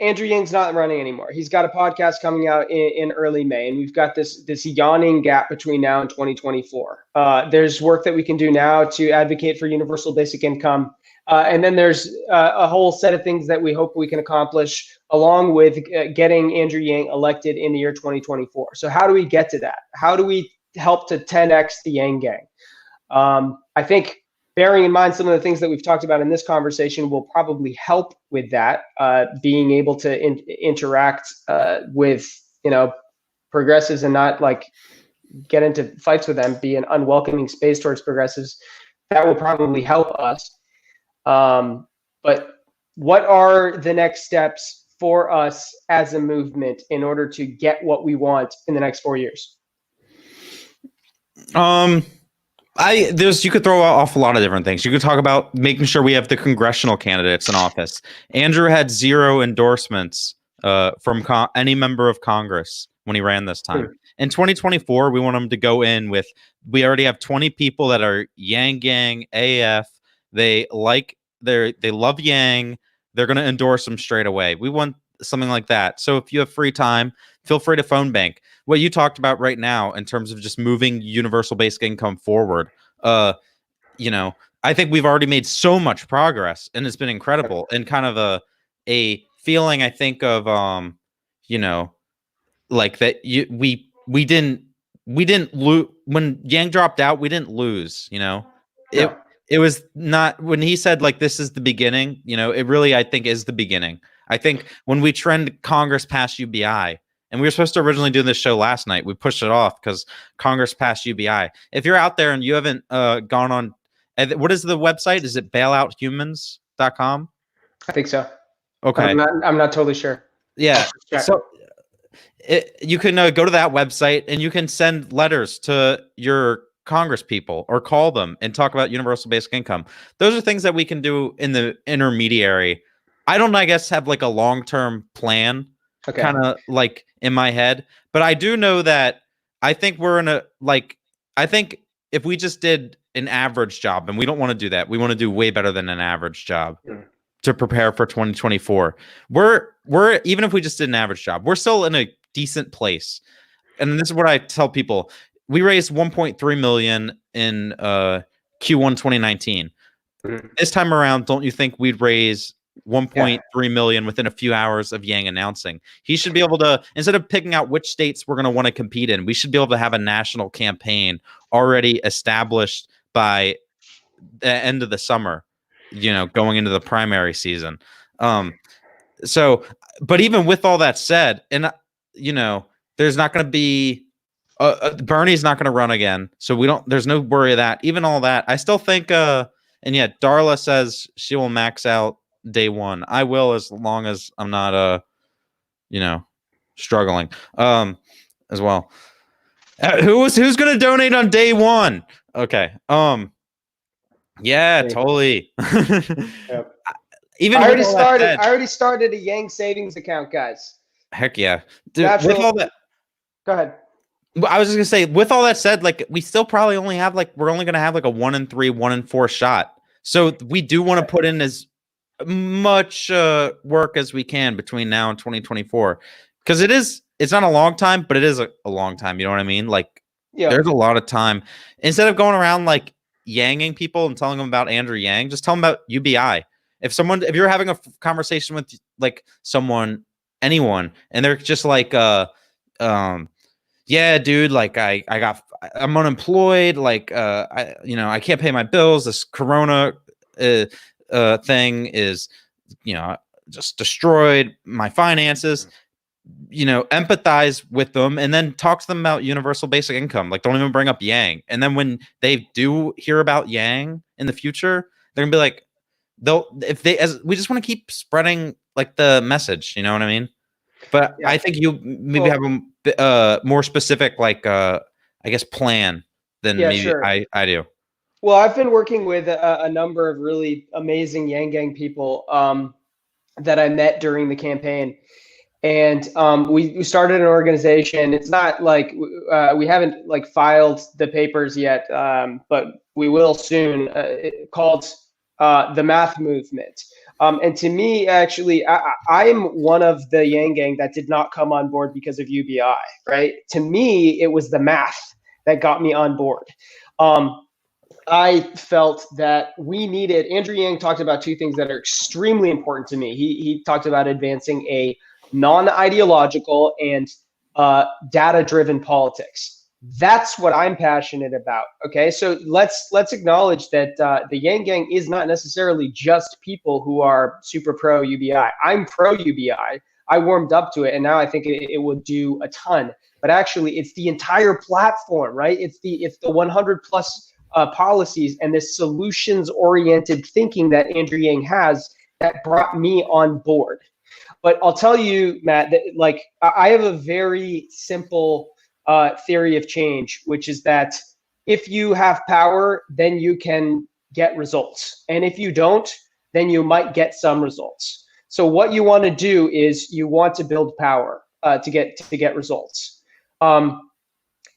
Andrew Yang's not running anymore. He's got a podcast coming out in early May, and we've got this yawning gap between now and 2024. There's work that we can do now to advocate for universal basic income, and then there's a whole set of things that we hope we can accomplish along with getting Andrew Yang elected in the year 2024. So how do we get to that? How do we help to 10x the Yang Gang? I think, bearing in mind some of the things that we've talked about in this conversation, will probably help with that, being able to interact with, progressives and not like get into fights with them, be an unwelcoming space towards progressives. That will probably help us. But what are the next steps for us as a movement in order to get what we want in the next 4 years? You could throw off a lot of different things. You could talk about making sure we have the congressional candidates in office. Andrew had 0 endorsements from any member of Congress when he ran this time. In 2024, we want him to go in with, we already have 20 people that are Yang Gang AF. They love Yang. They're going to endorse him straight away. We want something like that. So if you have free time, feel free to phone bank. What you talked about right now in terms of just moving universal basic income forward, I think we've already made so much progress, and it's been incredible, and kind of a feeling I think of, like that we didn't lose when Yang dropped out. We didn't lose, It was not when he said like this is the beginning, it really I think is the beginning. I think when we trend Congress past UBI, and we were supposed to originally do this show last night, we pushed it off because Congress passed UBI. If you're out there and you haven't gone on, what is the website? Is it bailouthumans.com? I think so. Okay. I'm not totally sure. Yeah. So you can go to that website and you can send letters to your Congress people or call them and talk about universal basic income. Those are things that we can do in the intermediary. I don't, I guess, have like a long-term plan kind of like in my head, but I do know that I think we're in I think if we just did an average job, and we don't want to do that, we want to do way better than an average job to prepare for 2024. We're even if we just did an average job, we're still in a decent place. And this is what I tell people. We raised 1.3 million in Q1 2019. This time around, don't you think we'd raise 1.3 million within a few hours of Yang announcing? He should be able to, instead of picking out which states we're going to want to compete in, we should be able to have a national campaign already established by the end of the summer, going into the primary season. So, but even with all that said, and there's not going to be Bernie's not going to run again, so there's no worry of that. Even all that, I still think and yeah, Darla says she will max out day one. I will, as long as I'm not struggling as well. Who's going to donate on day one? Okay. Yeah, totally. Yep. Even I already started a Yang savings account, guys. Heck yeah. Dude, with all that, go ahead. I was just gonna say, with all that said, like we still probably only have we're only gonna have like a 1 in 3, 1 in 4 shot. So we do want to put in as much work as we can between now and 2024, because it's not a long time, but it is a long time. You know what I mean? Like, there's a lot of time. Instead of going around like yanging people and telling them about Andrew Yang, just tell them about UBI. If you're having a conversation with like anyone, and they're just like, yeah, dude, like I'm unemployed. Like, I can't pay my bills. This Corona thing is, just destroyed my finances. Empathize with them, and then talk to them about universal basic income. Like, don't even bring up Yang. And then when they do hear about Yang in the future, they're gonna be like, we just want to keep spreading like the message. You know what I mean? But I think you maybe have a more specific, like, I guess, plan than maybe I do. Well, I've been working with a number of really amazing Yang Gang people that I met during the campaign. And we started an organization. It's not like we haven't like filed the papers yet, but we will soon. Called the math movement. And to me, actually, I'm one of the Yang Gang that did not come on board because of UBI, right? To me, it was the math that got me on board. I felt that we needed, Andrew Yang talked about two things that are extremely important to me. He talked about advancing a non-ideological and data-driven politics. That's what I'm passionate about. Okay, so let's acknowledge that the Yang Gang is not necessarily just people who are super pro UBI. I'm pro UBI. I warmed up to it, and now I think it would do a ton. But actually, it's the entire platform, right? It's the 100 plus policies and this solutions-oriented thinking that Andrew Yang has that brought me on board. But I'll tell you, Matt, that like I have a very simple theory of change, which is that if you have power, then you can get results. And if you don't, then you might get some results. So what you want to do is you want to build power to get results.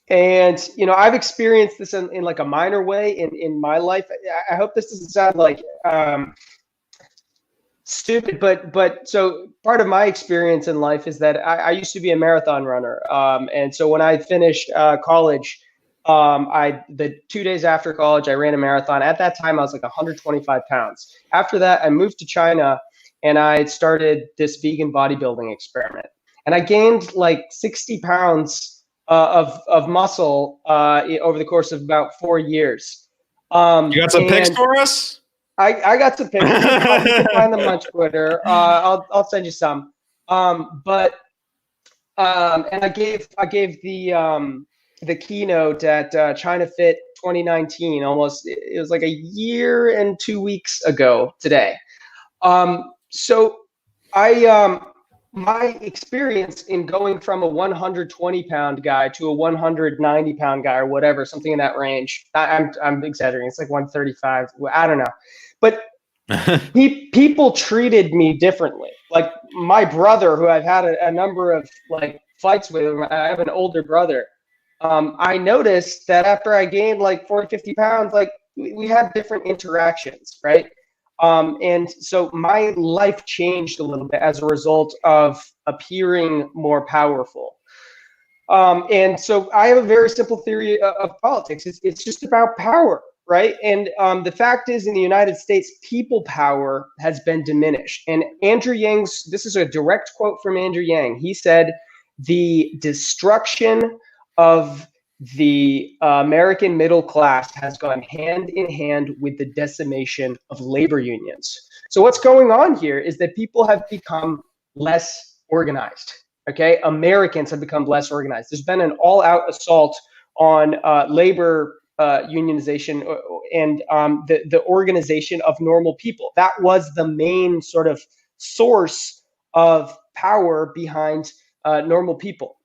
And you know, I've experienced this in like a minor way in my life. I hope this doesn't sound like stupid, but so part of my experience in life is that I used to be a marathon runner, and so when I finished college, the 2 days after college I ran a marathon. At that time I was like 125 pounds. After that I moved to China and I started this vegan bodybuilding experiment, and I gained like 60 pounds of muscle over the course of about 4 years. You got some pics for us? I got some pictures. You can find them on Twitter. I'll send you some. And I gave the keynote at China Fit 2019. Almost, it was like a year and 2 weeks ago today. So my experience in going from a 120-pound guy to a 190-pound guy or whatever, something in that range. I'm exaggerating. It's like 135. I don't know. But people treated me differently. Like my brother, who I've had a number of like fights with, I have an older brother. I noticed that after I gained like 40, 50 pounds, like we had different interactions, right? And so my life changed a little bit as a result of appearing more powerful. And so I have a very simple theory of politics. It's just about power, right? And the fact is, in the United States, people power has been diminished. And Andrew Yang's, this is a direct quote from Andrew Yang. He said, the destruction of the American middle class has gone hand in hand with the decimation of labor unions. So what's going on here is that people have become less organized. Okay, Americans have become less organized. There's been an all-out assault on labor unionization and the organization of normal people. That was the main sort of source of power behind normal people.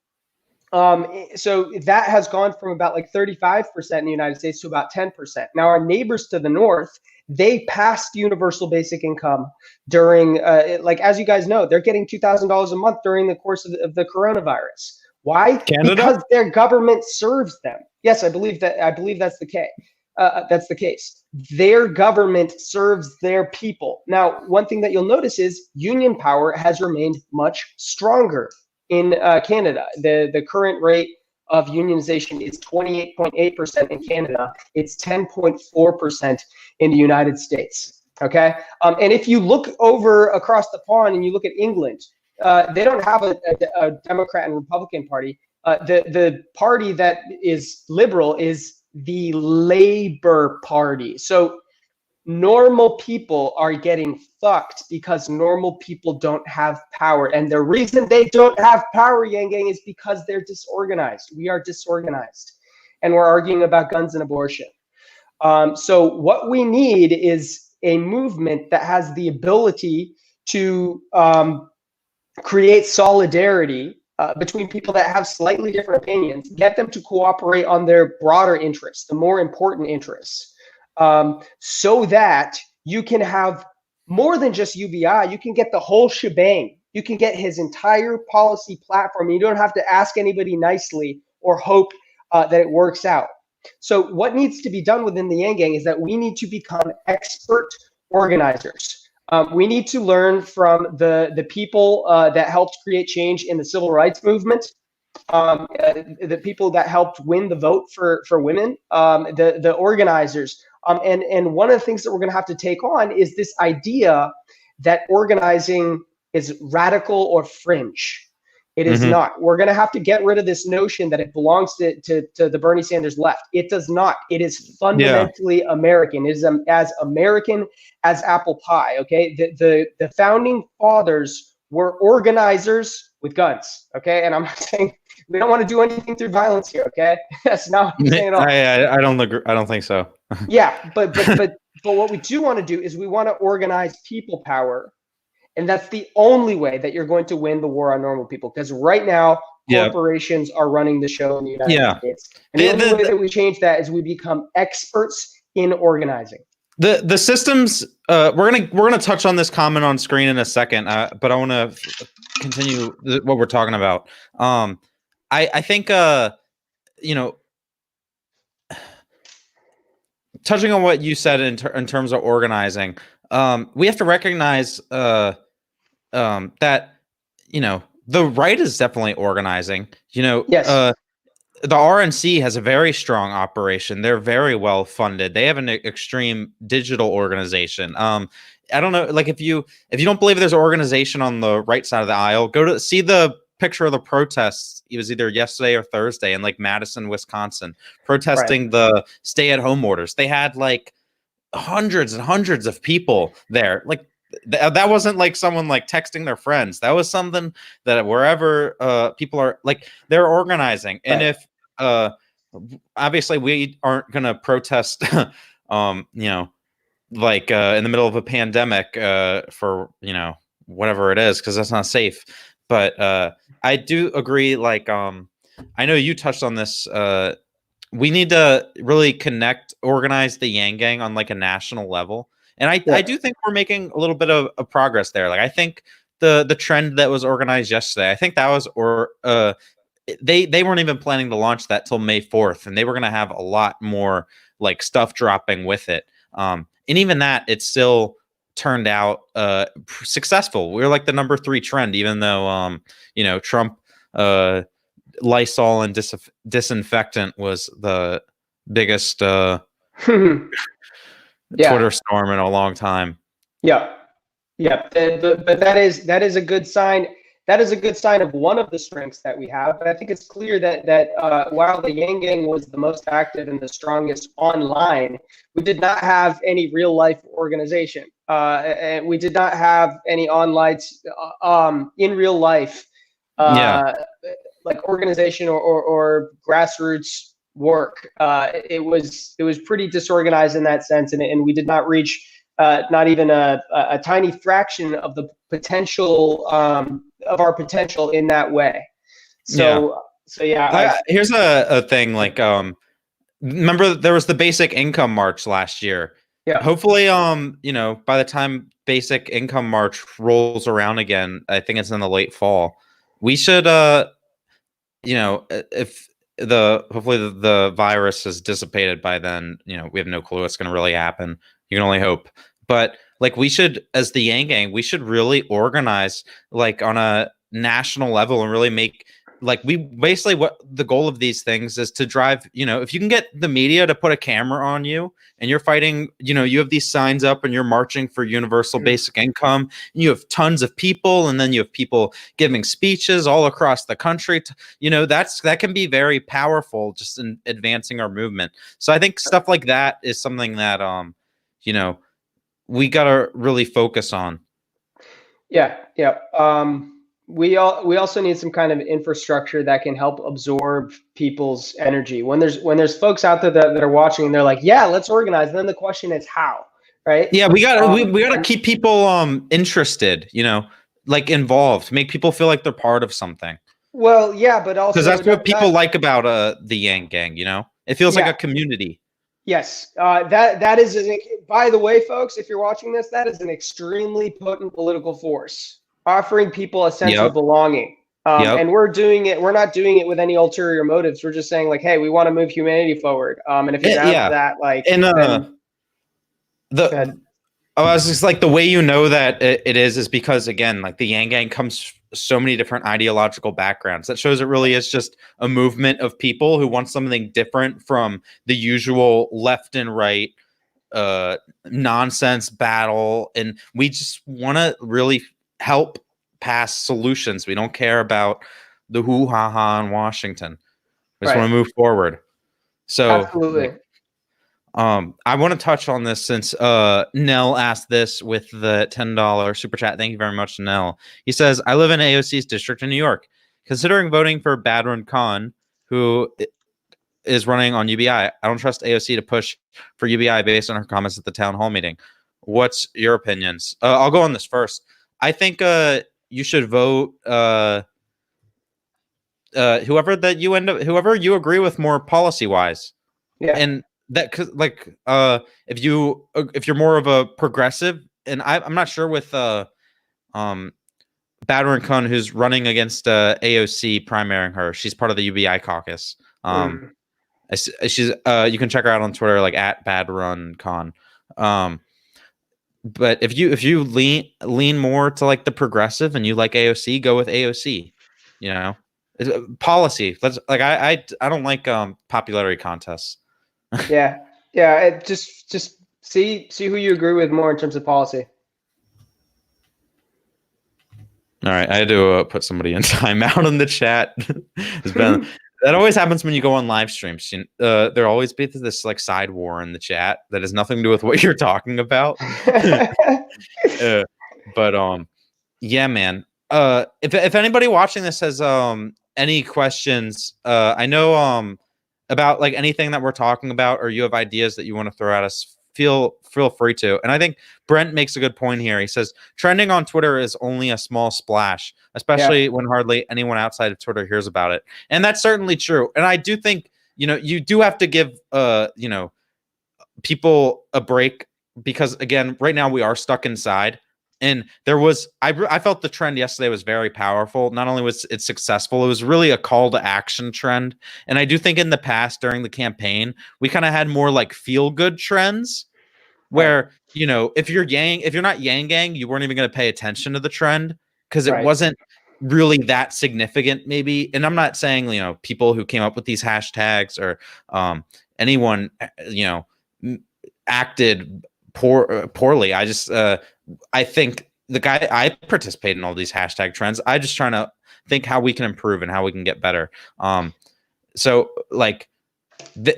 So that has gone from about like 35% in the United States to about 10%. Now our neighbors to the north, they passed universal basic income during, like, as you guys know, they're getting $2,000 a month during the course of the coronavirus. Why? Canada? Because their government serves them. Yes, I believe that's the case. That's the case. Their government serves their people. Now, one thing that you'll notice is union power has remained much stronger in Canada. The current rate of unionization is 28.8% in Canada. It's 10.4% in the United States. Okay, and if you look over across the pond and you look at England, they don't have a Democrat and Republican party. The party that is liberal is the Labour Party. So normal people are getting fucked because normal people don't have power. And the reason they don't have power, Yang Gang, is because they're disorganized. We are disorganized. And we're arguing about guns and abortion. So what we need is a movement that has the ability to create solidarity between people that have slightly different opinions, get them to cooperate on their broader interests, the more important interests. So that you can have more than just UBI, you can get the whole shebang. You can get his entire policy platform. You don't have to ask anybody nicely or hope that it works out. So what needs to be done within the Yang Gang is that we need to become expert organizers. We need to learn from the people that helped create change in the civil rights movement, the people that helped win the vote for women, the organizers. And one of the things that we're going to have to take on is this idea that organizing is radical or fringe. It is Mm-hmm. not. We're going to have to get rid of this notion that it belongs to the Bernie Sanders left. It does not. It is fundamentally American. It is as American as apple pie. Okay, the founding fathers were organizers with guns. Okay, and I'm not saying we don't want to do anything through violence here. Okay, that's not what I'm saying at all. I don't agree. I don't think so. Yeah, but what we do want to do is we want to organize people power. And that's the only way that you're going to win the war on normal people. Because right now, corporations are running the show in the United States. And the only way that we change that is we become experts in organizing. The systems. We're gonna touch on this comment on screen in a second. But I want to continue what we're talking about. I think touching on what you said in terms of organizing, we have to recognize that the right is definitely organizing. Yes. The RNC has a very strong operation. They're very well funded. They have an extreme digital organization. I don't know, like if you don't believe there's organization on the right side of the aisle, go to see the picture of the protests. It was either yesterday or Thursday in like Madison, Wisconsin, protesting the stay-at-home orders. They had like hundreds and hundreds of people there. Like that wasn't like someone like texting their friends. That was something that wherever people are, like, they're organizing. And if obviously we aren't gonna protest like in the middle of a pandemic for whatever it is, because that's not safe. But I do agree, like I know you touched on this, we need to really organize the Yang Gang on like a national level. And I do think we're making a little bit of progress there. Like I think the trend that was organized yesterday, I think that was they weren't even planning to launch that till May 4th, and they were going to have a lot more like stuff dropping with it. And even that, it still turned out successful. We were like the number 3 trend, even though Trump Lysol and disinfectant was the biggest Twitter storm in a long time. Yeah. But that is a good sign. That is a good sign of one of the strengths that we have. But I think it's clear that while the Yang Gang was the most active and the strongest online, we did not have any real life organization. And we did not have any online in real life like organization or grassroots work. It was pretty disorganized in that sense, and we did not reach not even a tiny fraction of the potential of our potential in that way. Here's a thing, like remember there was the basic income march last year. Hopefully by the time basic income march rolls around again, I think it's in the late fall, we should if hopefully the virus is dissipated by then, we have no clue what's going to really happen. You can only hope. But like we should, as the Yang Gang, we should really organize like on a national level and really make, like, we basically, what the goal of these things is to drive, if you can get the media to put a camera on you and you're fighting, you have these signs up and you're marching for universal basic income, and you have tons of people, and then you have people giving speeches all across the country, that can be very powerful just in advancing our movement. So I think stuff like that is something that, we got to really focus on. Yeah. We also need some kind of infrastructure that can help absorb people's energy. When there's folks out there that are watching and they're like, yeah, let's organize. And then the question is how, right? Yeah, we gotta keep people interested, like involved, make people feel like they're part of something. Well, yeah, but also because that's what people like about the Yang Gang. It feels like a community. Yes, that is. By the way, folks, if you're watching this, that is an extremely potent political force, offering people a sense of belonging. And we're doing it. We're not doing it with any ulterior motives. We're just saying, like, hey, we want to move humanity forward. And if you're down for that, like, Oh, I was just like, the way you know that it is because, again, like the Yang Gang comes so many different ideological backgrounds. That shows it really is just a movement of people who want something different from the usual left and right uh nonsense battle, and we just want to really help pass solutions. We don't care about the hoo ha ha in Washington. We just want Right. to move forward. So like, Absolutely. I want to touch on this since Nell asked this with the $10 super chat. Thank you very much, Nell. He says, I live in AOC's district in New York. Considering voting for Badrun Khan, who is running on UBI, I don't trust AOC to push for UBI based on her comments at the town hall meeting. What's your opinions? I'll go on this first. I think you should vote whoever you agree with more policy wise. Yeah. And that, cause like if you're more of a progressive, and I'm not sure with um Badron Khan, who's running against AOC primarying her. She's part of the UBI caucus. Mm. She's you can check her out on Twitter, like at Badrun Khan. But if you lean more to like the progressive and you like AOC, go with AOC. You know, policy. Let's like I don't like popularity contests. Yeah. Yeah. It just see who you agree with more in terms of policy. All right, I had to put somebody in timeout in the chat. It's been that always happens when you go on live streams. There always be this like side war in the chat that has nothing to do with what you're talking about. But yeah, man. If anybody watching this has any questions, I know about like anything that we're talking about, or you have ideas that you want to throw at us, feel free to. And I think Brent makes a good point here. He says trending on Twitter is only a small splash, especially when hardly anyone outside of Twitter hears about it. And that's certainly true. And I do think, you do have to give people a break, because again, right now we are stuck inside. And there was, I felt the trend yesterday was very powerful. Not only was it successful, it was really a call to action trend. And I do think in the past during the campaign, we kind of had more like feel good trends where, if you're not Yang Gang, you weren't even going to pay attention to the trend because it wasn't really that significant maybe. And I'm not saying, people who came up with these hashtags or anyone, acted poorly. I think I participate in all these hashtag trends. I just trying to think how we can improve and how we can get better. So like,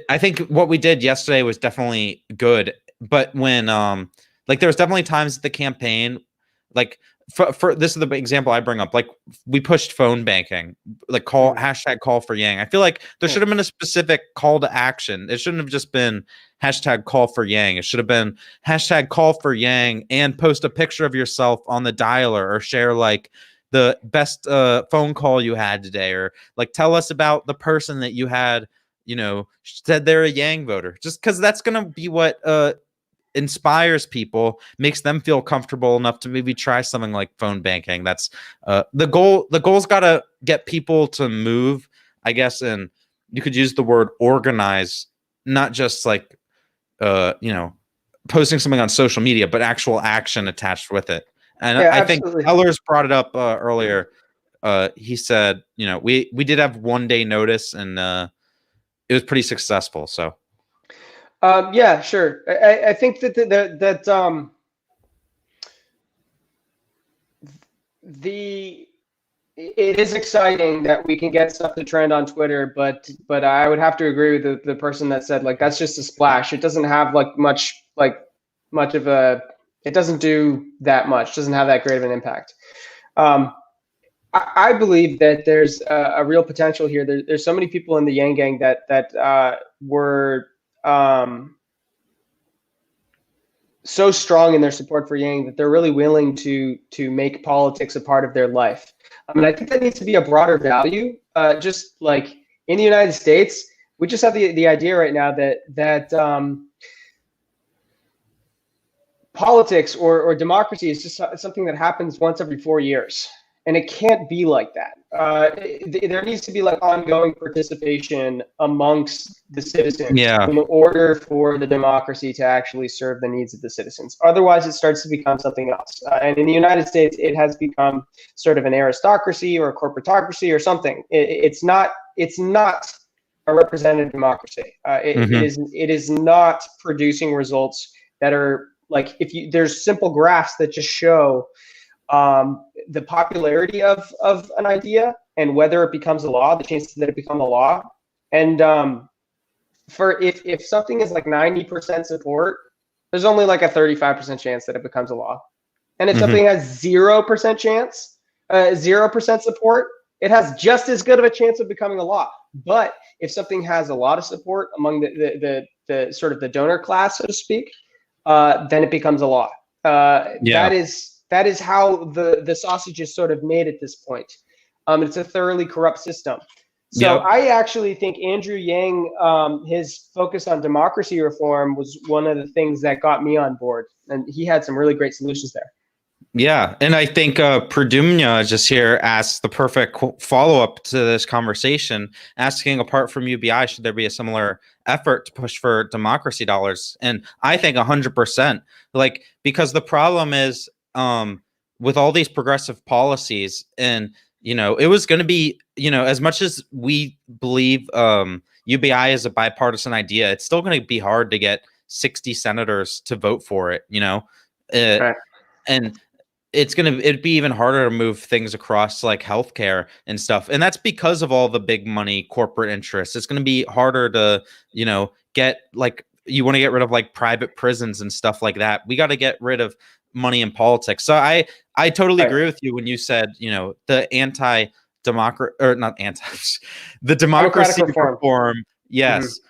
I think what we did yesterday was definitely good. But when like there was definitely times at the campaign, like for this is the example I bring up, like we pushed phone banking, like hashtag call for Yang. I feel like there should have been a specific call to action. It shouldn't have just been hashtag call for Yang. It should have been hashtag call for Yang and post a picture of yourself on the dialer, or share like the best phone call you had today, or like tell us about the person that you had, said they're a Yang voter, just because that's going to be what inspires people, makes them feel comfortable enough to maybe try something like phone banking. That's the goal. The goal's got to get people to move, I guess. And you could use the word organize, not just like, posting something on social media, but actual action attached with it. And I think Ellers brought it up earlier. He said, we did have 1 day notice, and it was pretty successful. So yeah, sure. I think that it is exciting that we can get stuff to trend on Twitter, but I would have to agree with the person that said like that's just a splash. It doesn't have like much of a. It doesn't do that much. Doesn't have that great of an impact. I believe that there's a real potential here. There's so many people in the Yang Gang that were so strong in their support for Yang that they're really willing to make politics a part of their life. I mean, I think that needs to be a broader value. Just like in the United States, we just have the idea right now that politics or democracy is just something that happens once every 4 years. And it can't be like that. There needs to be like ongoing participation amongst the citizens Yeah. in order for the democracy to actually serve the needs of the citizens. Otherwise, it starts to become something else. And in the United States, it has become sort of an aristocracy or a corporatocracy or something. It's not a representative democracy. It is not producing results that are like, there's simple graphs that just show the popularity of an idea and whether it becomes a law, the chances that it becomes a law. And for if something is like 90% support, there's only like a 35% chance that it becomes a law. And if something has 0% chance, 0% support, it has just as good of a chance of becoming a law. But if something has a lot of support among the sort of the donor class, so to speak, then it becomes a law. That is how the sausage is sort of made at this point. It's a thoroughly corrupt system. So I actually think Andrew Yang, his focus on democracy reform was one of the things that got me on board, and he had some really great solutions there. Yeah, and I think Perdumnia just here asked the perfect follow-up to this conversation, asking, apart from UBI, should there be a similar effort to push for democracy dollars? And I think 100%, like, because the problem is with all these progressive policies, and it was going to be, as much as we believe UBI is a bipartisan idea, it's still going to be hard to get 60 senators to vote for it, Right. And it'd be even harder to move things across like healthcare and stuff. And that's because of all the big money corporate interests. It's going to be harder to, get like, you want to get rid of like private prisons and stuff like that. We got to get rid of money in politics. So I totally agree with you when you said, the the democracy reform. Yes.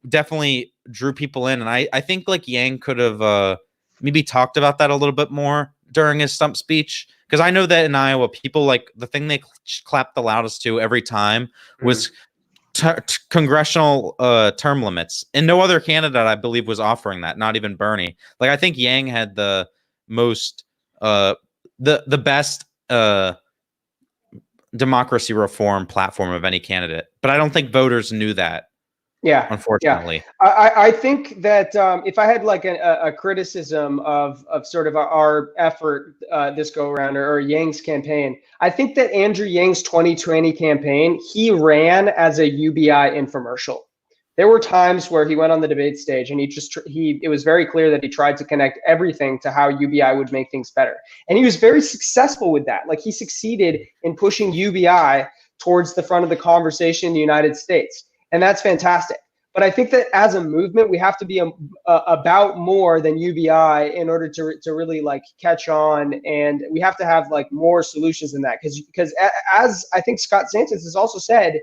Definitely drew people in. And I think like Yang could have maybe talked about that a little bit more during his stump speech, because I know that in Iowa, people like the thing they clapped the loudest to every time was congressional term limits, and no other candidate I believe was offering that, not even Bernie. Like, I think Yang had the most the best democracy reform platform of any candidate, but I don't think voters knew that. Yeah, unfortunately. Yeah. I think that if I had like a criticism of sort of our effort this go around, or Yang's campaign, I think that Andrew Yang's 2020 campaign, he ran as a UBI infomercial. There were times where he went on the debate stage and it was very clear that he tried to connect everything to how UBI would make things better. And he was very successful with that. Like, he succeeded in pushing UBI towards the front of the conversation in the United States. And that's fantastic. But I think that as a movement, we have to be about more than UBI in order to really like catch on. And we have to have like more solutions than that. Because as I think Scott Santos has also said,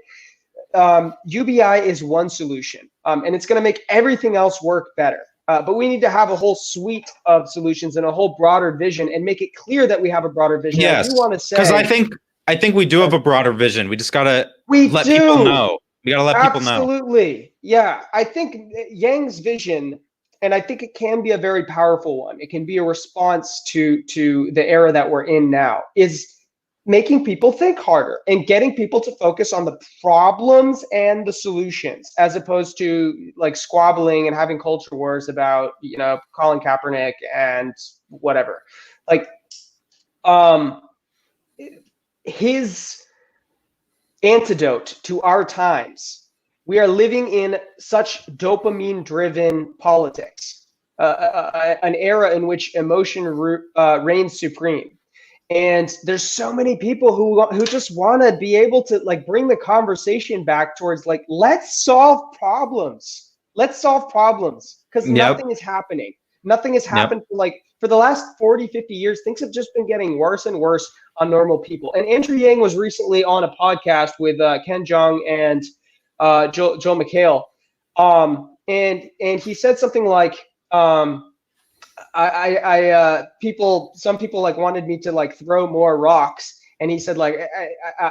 UBI is one solution, and it's going to make everything else work better. But we need to have a whole suite of solutions and a whole broader vision, and make it clear that we have a broader vision. Yes, I do want to say, because I think we do have a broader vision. We just gotta let people know. We gotta let people know. Absolutely, yeah. I think Yang's vision, and I think it can be a very powerful one. It can be a response to the era that we're in now, is making people think harder and getting people to focus on the problems and the solutions, as opposed to like squabbling and having culture wars about, Colin Kaepernick and whatever. Like, his antidote to our times. We are living in such dopamine-driven politics, an era in which emotion reigns supreme. And there's so many people who just want to be able to like bring the conversation back towards like, let's solve problems. Let's solve problems, because nothing is happening. Nothing has happened for the last 40, 50 years. Things have just been getting worse and worse on normal people. And Andrew Yang was recently on a podcast with Ken Jeong and Joe McHale. And he said something like, some people like wanted me to like throw more rocks. And he said like,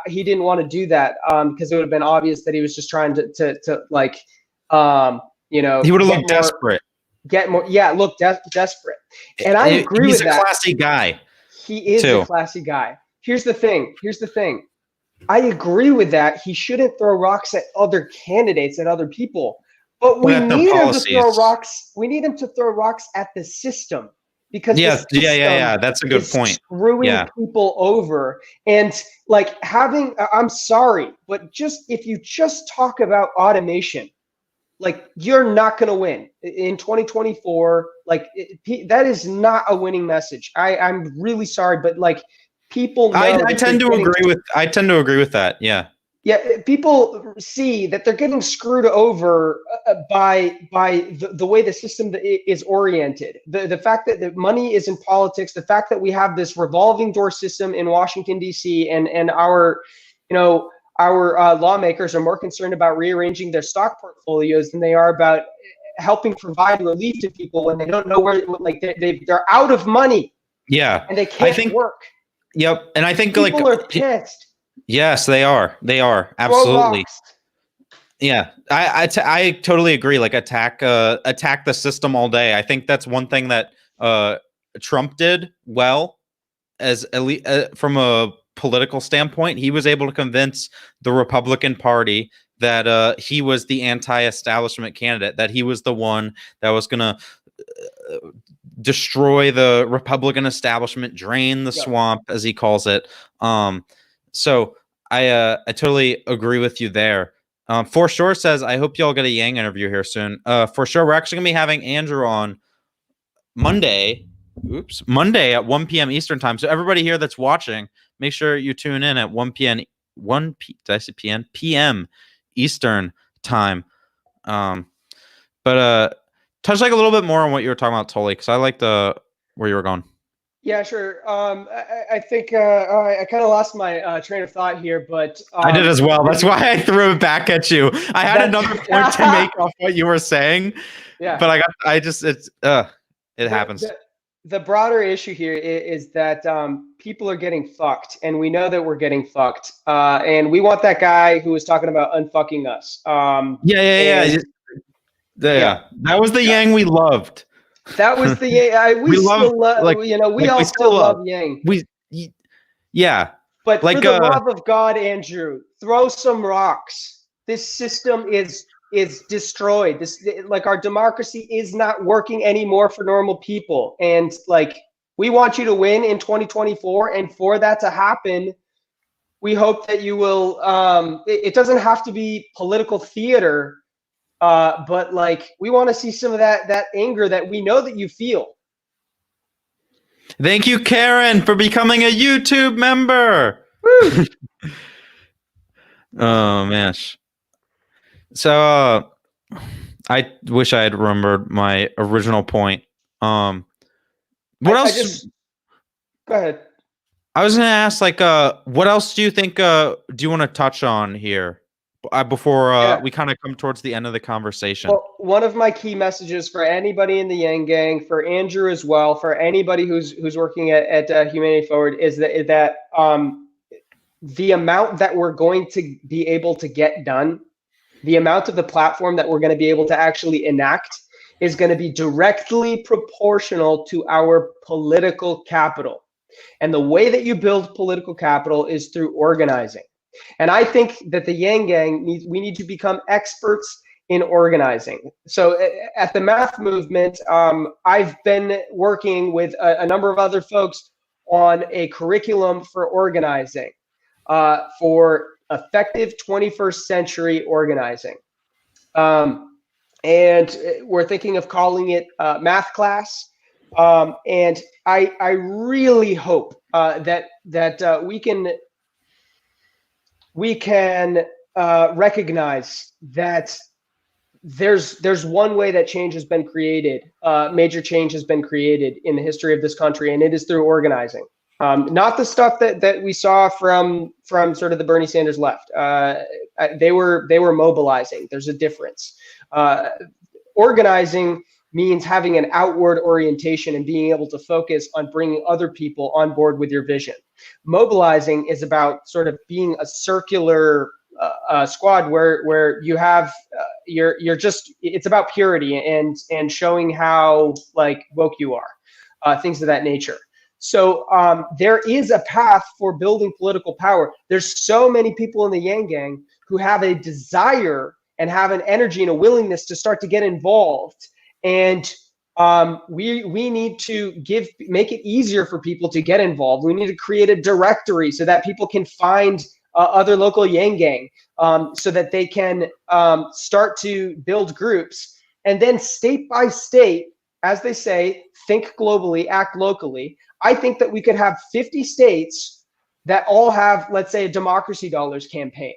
he didn't want to do that because it would have been obvious that he was just trying to like, he would have looked desperate. Look desperate. And I agree with that. He's a classy guy. He is a classy guy. here's the thing. I agree with that. He shouldn't throw rocks at other candidates and other people, but we at their need him to policies. throw rocks. We need him to throw rocks at the system, because the Yes, yeah. system That's a good is point. screwing Yeah. people over. And like I'm sorry, but if you just talk about automation, like you're not going to win in 2024. Like that is not a winning message. I'm really sorry, but like people know I tend to agree with that. Yeah. Yeah, people see that they're getting screwed over by the way the system is oriented. The fact that the money is in politics, the fact that we have this revolving door system in Washington D.C. and our, our lawmakers are more concerned about rearranging their stock portfolios than they are about helping provide relief to people when they don't know where, like they're out of money. Yeah, and they can't work. Yep, and I think people are pissed. Yes, they are. They are absolutely. Yeah, I totally agree. Like attack the system all day. I think that's one thing that Trump did well, as at least from a political standpoint. He was able to convince the Republican Party that he was the anti-establishment candidate, that he was the one that was going to destroy the Republican establishment, drain the swamp, as he calls it. So I totally agree with you there. For sure says, I hope y'all get a Yang interview here soon. For sure, we're actually gonna be having Andrew on Monday at 1 p.m. Eastern time. So everybody here that's watching, make sure you tune in at 1 p.m. p.m. Eastern time. But touch like a little bit more on what you were talking about, Tully, because I like where you were going. Yeah, sure. I think I kind of lost my train of thought here, but I did as well. That's why I threw it back at you. I had another point to make off what you were saying. Yeah, but it happens. The broader issue here is that people are getting fucked, and we know that we're getting fucked. And we want that guy who was talking about unfucking us. Yeah. That was the Yang we loved. That was the Yang. We still love, like, we all still love Yang. But like, for the love of God, Andrew, throw some rocks. This system is destroyed. This, like, our democracy is not working anymore for normal people. And like, we want you to win in 2024. And for that to happen, we hope that you will. It doesn't have to be political theater. But like, we want to see some of that anger that we know that you feel. Thank you, Karen, for becoming a YouTube member. Oh man. So I wish I had remembered my original point. What else? Go ahead. I was gonna ask, like, what else do you think? Do you want to touch on here? Before we kind of come towards the end of the conversation. Well, one of my key messages for anybody in the Yang Gang, for Andrew as well, for anybody who's working at Humanity Forward, is that the amount that we're going to be able to get done, the amount of the platform that we're going to be able to actually enact, is going to be directly proportional to our political capital. And the way that you build political capital is through organizing. And I think that the Yang Gang we need to become experts in organizing. So at the Math Movement, I've been working with a number of other folks on a curriculum for organizing, for effective 21st century organizing. And we're thinking of calling it math class. And I really hope that we can recognize that there's one way that change has been created, major change has been created in the history of this country, and it is through organizing. Not the stuff that we saw from sort of the Bernie Sanders left. They were mobilizing. There's a difference. Organizing means having an outward orientation and being able to focus on bringing other people on board with your vision. Mobilizing is about sort of being a circular squad where you have you're just, it's about purity and showing how like woke you are, things of that nature. So there is a path for building political power. There's so many people in the Yang Gang who have a desire and have an energy and a willingness to start to get involved. And we need to make it easier for people to get involved. We need to create a directory so that people can find other local Yang Gang, so that they can start to build groups. And then state by state, as they say, think globally, act locally. I think that we could have 50 states that all have, let's say, a democracy dollars campaign,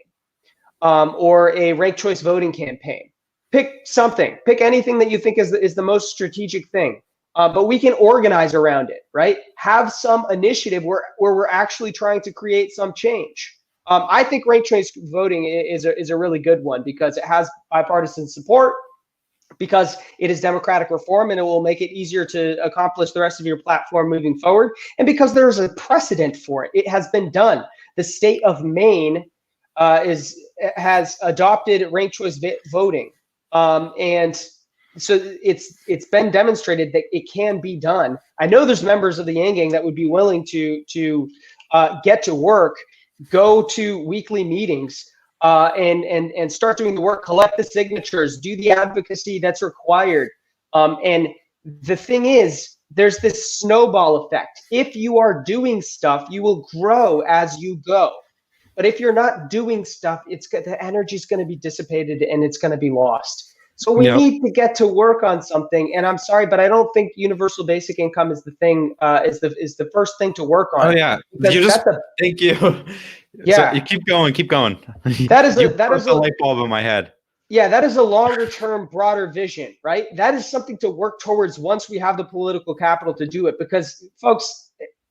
or a ranked choice voting campaign. Pick something, pick anything that you think is the most strategic thing. But we can organize around it, right? Have some initiative where we're actually trying to create some change. I think ranked choice voting is a really good one because it has bipartisan support, because it is democratic reform and it will make it easier to accomplish the rest of your platform moving forward. And because there's a precedent for it, it has been done. The state of Maine has adopted ranked choice voting. And so it's been demonstrated that it can be done. I know there's members of the Yang Gang that would be willing to get to work, go to weekly meetings, and start doing the work, collect the signatures, do the advocacy that's required. And the thing is, there's this snowball effect. If you are doing stuff, you will grow as you go. But if you're not doing stuff, the energy is going to be dissipated and it's going to be lost. So we need to get to work on something. And I'm sorry, but I don't think universal basic income is the thing. Is the first thing to work on. Oh yeah, thank you. Yeah, so you keep going. That is a light bulb in my head. Yeah, that is a longer term, broader vision, right? That is something to work towards once we have the political capital to do it. Because, folks,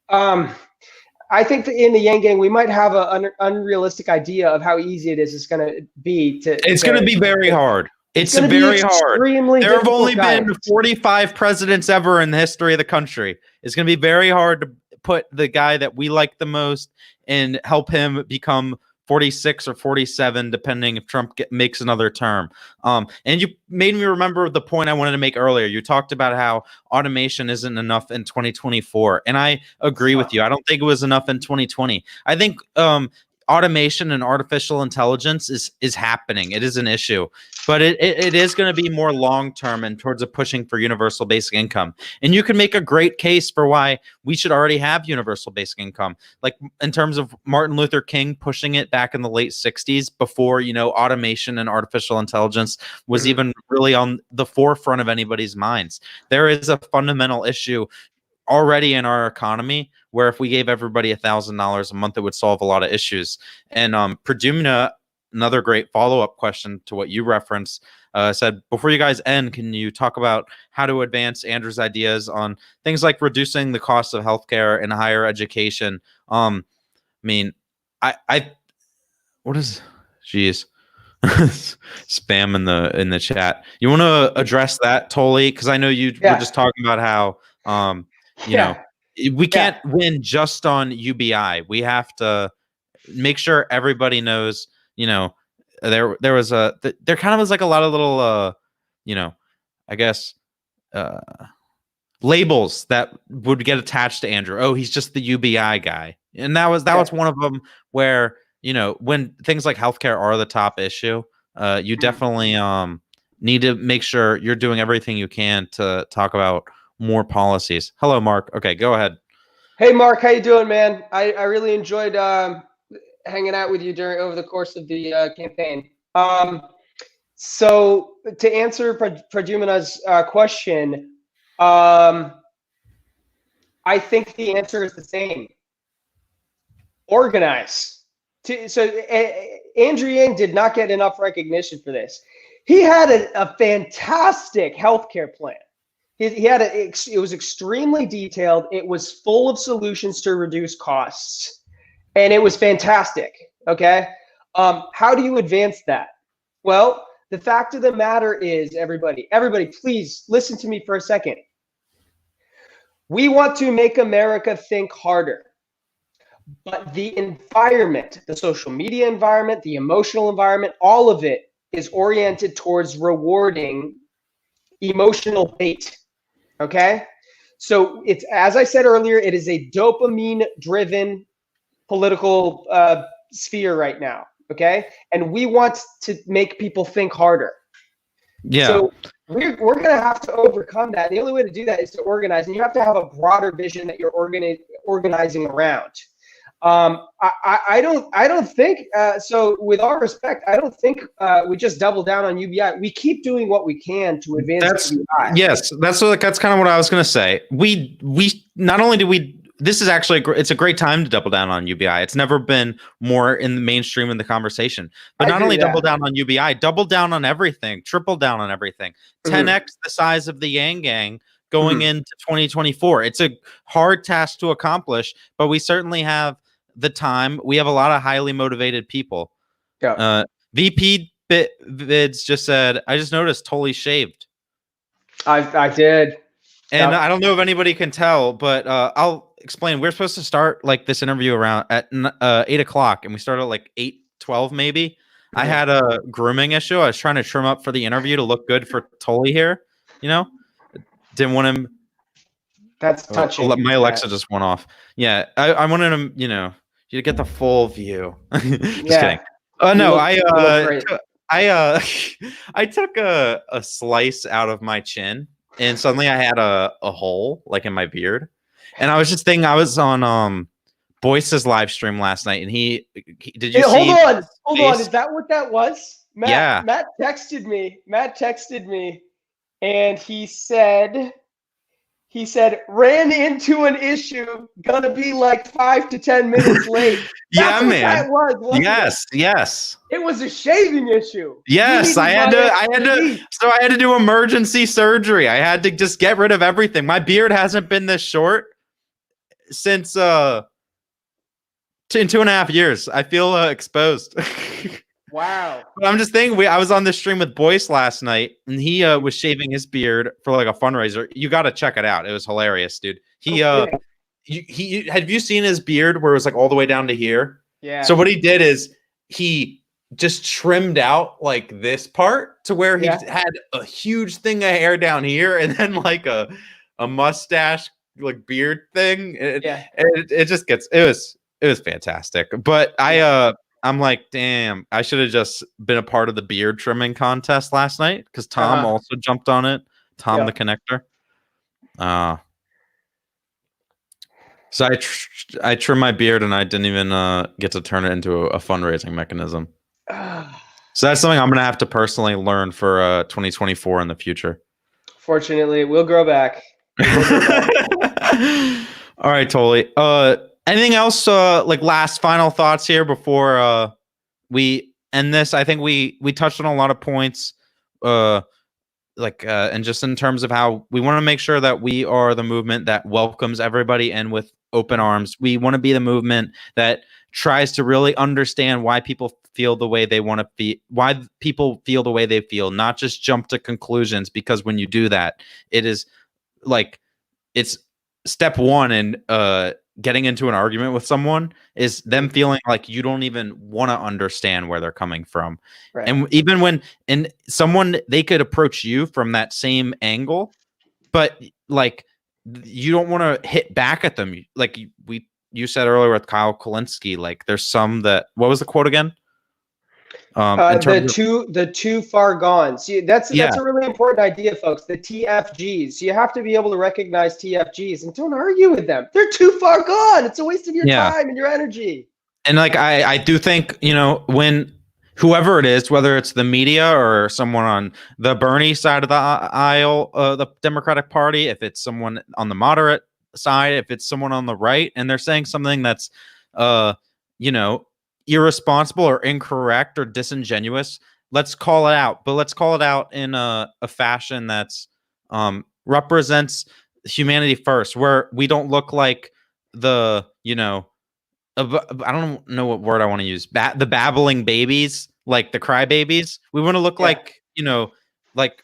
I think that in the Yang Gang, we might have an unrealistic idea of how easy it's going to be to. It's going to be very hard. It's very hard. There have only been 45 presidents ever in the history of the country. It's going to be very hard to put the guy that we like the most and help him become 46 or 47, depending if Trump makes another term. And you made me remember the point I wanted to make earlier. You talked about how automation isn't enough in 2024. And I agree with you. I don't think it was enough in 2020. I think automation and artificial intelligence is happening. It is an issue, but it is going to be more long-term and towards a pushing for universal basic income. And you can make a great case for why we should already have universal basic income. Like in terms of Martin Luther King pushing it back in the late 60s before, automation and artificial intelligence was even really on the forefront of anybody's minds. There is a fundamental issue already in our economy where if we gave everybody $1,000 a month, it would solve a lot of issues. And Pradumna, another great follow-up question to what you referenced, said, before you guys end, can you talk about how to advance Andrew's ideas on things like reducing the cost of healthcare and higher education? What is, geez, spam in the chat. You want to address that, Tully? Because I know you were just talking about how, you know, we can't win just on UBI. We have to make sure everybody knows, there kind of was like a lot of little, I guess, labels that would get attached to Andrew. Oh, he's just the UBI guy. And that was one of them where, when things like healthcare are the top issue, you definitely need to make sure you're doing everything you can to talk about more policies. Hello, Mark. Okay, go ahead. Hey, Mark, how you doing, man? I really enjoyed hanging out with you over the course of the campaign. So to answer Pradyumna's question, I think the answer is the same. Organize. Andrew Yang did not get enough recognition for this. He had a fantastic healthcare plan. It was extremely detailed. It was full of solutions to reduce costs, and it was fantastic. Okay, how do you advance that? Well, the fact of the matter is, everybody, please listen to me for a second. We want to make America think harder, but the environment, the social media environment, the emotional environment, all of it is oriented towards rewarding emotional bait. Okay, So it's, as I said earlier, it is a dopamine-driven political sphere right now. Okay, and we want to make people think harder. Yeah. So we're going to have to overcome that. The only way to do that is to organize, and you have to have a broader vision that you're organizing around. I don't think so. With all respect, I don't think we just double down on UBI. We keep doing what we can to advance UBI. Yes, that's kind of what I was going to say. We not only do we. This is actually it's a great time to double down on UBI. It's never been more in the mainstream in the conversation. But not only double down on UBI, double down on everything, triple down on everything. 10x the size of the Yang Gang going into 2024. It's a hard task to accomplish, but we certainly have the time. We have a lot of highly motivated people. Yeah. VP Vids just said, I just noticed Tully shaved. I did. And I don't know if anybody can tell, but I'll explain. We're supposed to start like this interview around at 8 o'clock, and we started at like 8:12 maybe. I had a grooming issue. I was trying to trim up for the interview to look good for Tully here. You know, didn't want him. That's touching. My Alexa just went off. Yeah, I wanted him. You know, you to get the full view. Just kidding. No, I took a slice out of my chin. And suddenly I had a hole like in my beard. And I was just thinking, I was on Boyce's live stream last night, and he did you see? Hold on. Is that what that was? Yeah. Matt texted me and he said ran into an issue, gonna be like 5 to 10 minutes late. Yeah, man. That was, yes. It was a shaving issue. Yes, I had to do emergency surgery. I had to just get rid of everything. My beard hasn't been this short since in 2.5 years. I feel exposed. Wow. But I'm just thinking, I was on this stream with Boyce last night, and he was shaving his beard for like a fundraiser. You got to check it out. It was hilarious, dude. He have you seen his beard where it was like all the way down to here? Yeah. So what he did is he just trimmed out like this part to where he had a huge thing of hair down here, and then like a mustache like beard thing. It just gets it was fantastic. But I'm like, damn, I should have just been a part of the beard trimming contest last night because Tom also jumped on it. Tom the connector. So I trimmed my beard, and I didn't even get to turn it into a fundraising mechanism. So that's something I'm going to have to personally learn for 2024 in the future. Fortunately, it will grow back. All right, Tully. Anything else, like last final thoughts here before we end this? I think we touched on a lot of points, and just in terms of how we want to make sure that we are the movement that welcomes everybody in with open arms. We want to be the movement that tries to really understand why people feel the way they want to feel, why people feel the way they feel, not just jump to conclusions, because when you do that, it is like it's step one in getting into an argument with someone is them feeling like you don't even want to understand where they're coming from. Right. And even when someone, they could approach you from that same angle, but like you don't want to hit back at them. Like you said earlier with Kyle Kulinski, like there's some that, what was the quote again? The too far gone. See, that's a really important idea, folks. The TFGs. You have to be able to recognize TFGs and don't argue with them. They're too far gone. It's a waste of your time and your energy. And like I do think, when whoever it is, whether it's the media or someone on the Bernie side of the aisle, the Democratic Party, if it's someone on the moderate side, if it's someone on the right, and they're saying something that's irresponsible or incorrect or disingenuous, let's call it out, but let's call it out in a fashion that's represents humanity first, where we don't look like the I don't know what word I want to use, the babbling babies, like the crybabies. We want to look like like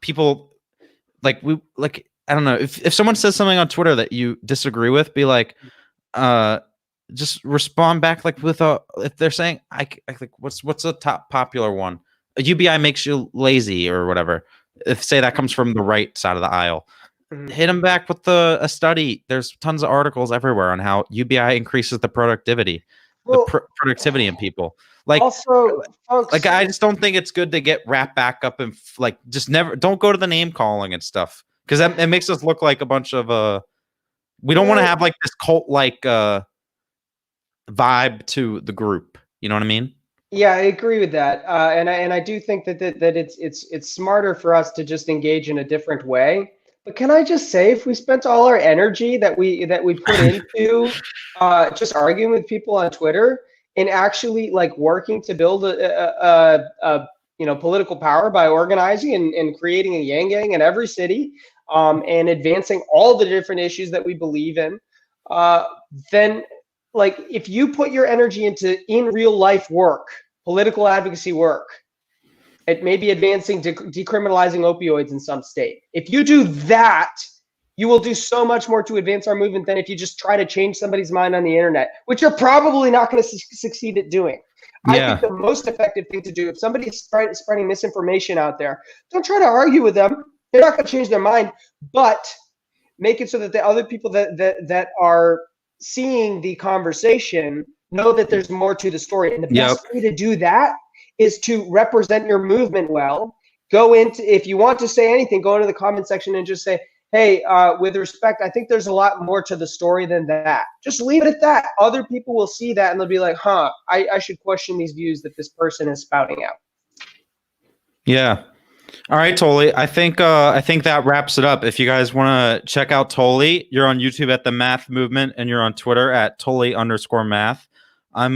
people, like we like, I don't know, if someone says something on Twitter that you disagree with, be like just respond back like with if they're saying I think what's a top popular one, a UBI makes you lazy or whatever, if say that comes from the right side of the aisle, hit him back with a study. There's tons of articles everywhere on how UBI increases the productivity, productivity in people. Like, also, folks, I just don't think it's good to get wrapped back up and like just never don't go to the name calling and stuff because it makes us look like a bunch of we don't want to have like this cult like vibe to the group. You know what I mean? yeah, I agree with that, and I do think that it's smarter for us to just engage in a different way. But can I just say, if we spent all our energy that we put into just arguing with people on Twitter and actually like working to build a political power by organizing and creating a yang gang in every city, and advancing all the different issues that we believe in, then like if you put your energy into in real life work, political advocacy work, it may be advancing decriminalizing opioids in some state. If you do that, you will do so much more to advance our movement than if you just try to change somebody's mind on the internet, which you're probably not going to succeed at doing. I think the most effective thing to do, if somebody's spreading misinformation out there, don't try to argue with them. They're not going to change their mind, but make it so that the other people that are seeing the conversation know that there's more to the story. And the best way to do that is to represent your movement well. Go into, if you want to say anything, go into the comment section and just say, hey, with respect, I think there's a lot more to the story than that. Just leave it at that. Other people will see that and they'll be like, huh, I should question these views that this person is spouting out. Yeah. All right, Tully. I think that wraps it up. If you guys want to check out Tully, you're on YouTube at The Math Movement and you're on Twitter at Tully_math. I'm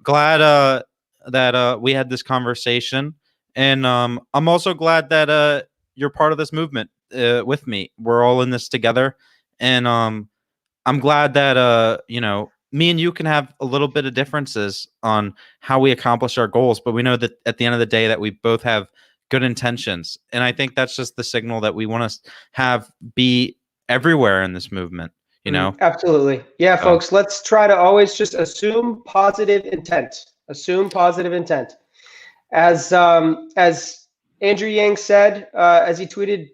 glad that we had this conversation, and I'm also glad that you're part of this movement with me. We're all in this together, and I'm glad that me and you can have a little bit of differences on how we accomplish our goals, but we know that at the end of the day that we both have good intentions, and I think that's just the signal that we want to have be everywhere in this movement. Absolutely. Yeah, folks, let's try to always just assume positive intent. Assume positive intent. As Andrew Yang said, as he tweeted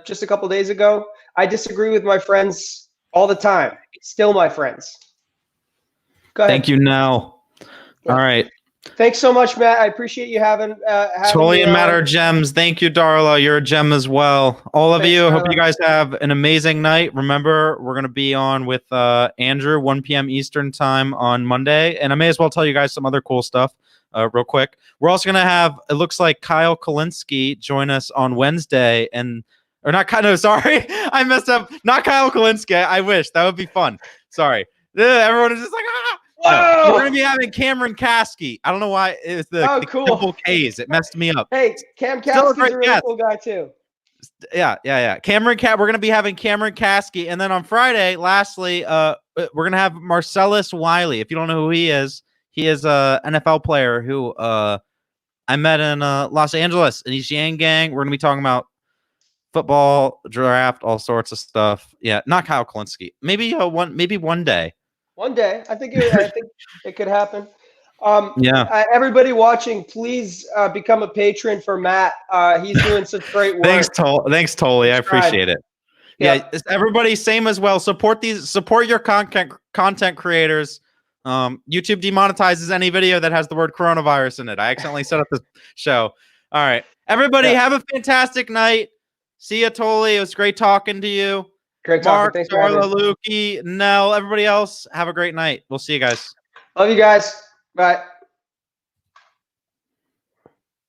just a couple days ago, I disagree with my friends all the time. Still my friends. Go ahead. Thank you, Nell. All right. Thanks so much, Matt. I appreciate you having Tully and Matt are gems. Thank you, Darla. You're a gem as well. All of you. Hope you guys have an amazing night. Remember, we're going to be on with Andrew, 1 p.m. Eastern time on Monday. And I may as well tell you guys some other cool stuff real quick. We're also going to have, it looks like Kyle Kalinske join us on Wednesday. Sorry. I messed up. Not Kyle Kalinske. I wish. That would be fun. Sorry. Everyone is just like, ah. Whoa! We're going to be having Cameron Kasky. I don't know why it's the cool. double K's. It messed me up. Hey, Cam Kasky's a really cool guy too. Yeah. We're going to be having Cameron Kasky. And then on Friday, lastly, we're going to have Marcellus Wiley. If you don't know who he is a NFL player who I met in Los Angeles, and he's Yang Gang. We're going to be talking about football, draft, all sorts of stuff. Yeah, not Kyle Kalinske. Maybe one day. One day, I think it could happen. Everybody watching, please become a patron for Matt. He's doing such great work. Thanks, Tully. I appreciate it. Yeah, everybody, same as well. Support your content creators. YouTube demonetizes any video that has the word coronavirus in it. I accidentally set up the show. All right, everybody, have a fantastic night. See you, Tully. It was great talking to you. Great talking. Mark, Darla, Lukey, Nell, everybody else, have a great night. We'll see you guys. Love you guys. Bye.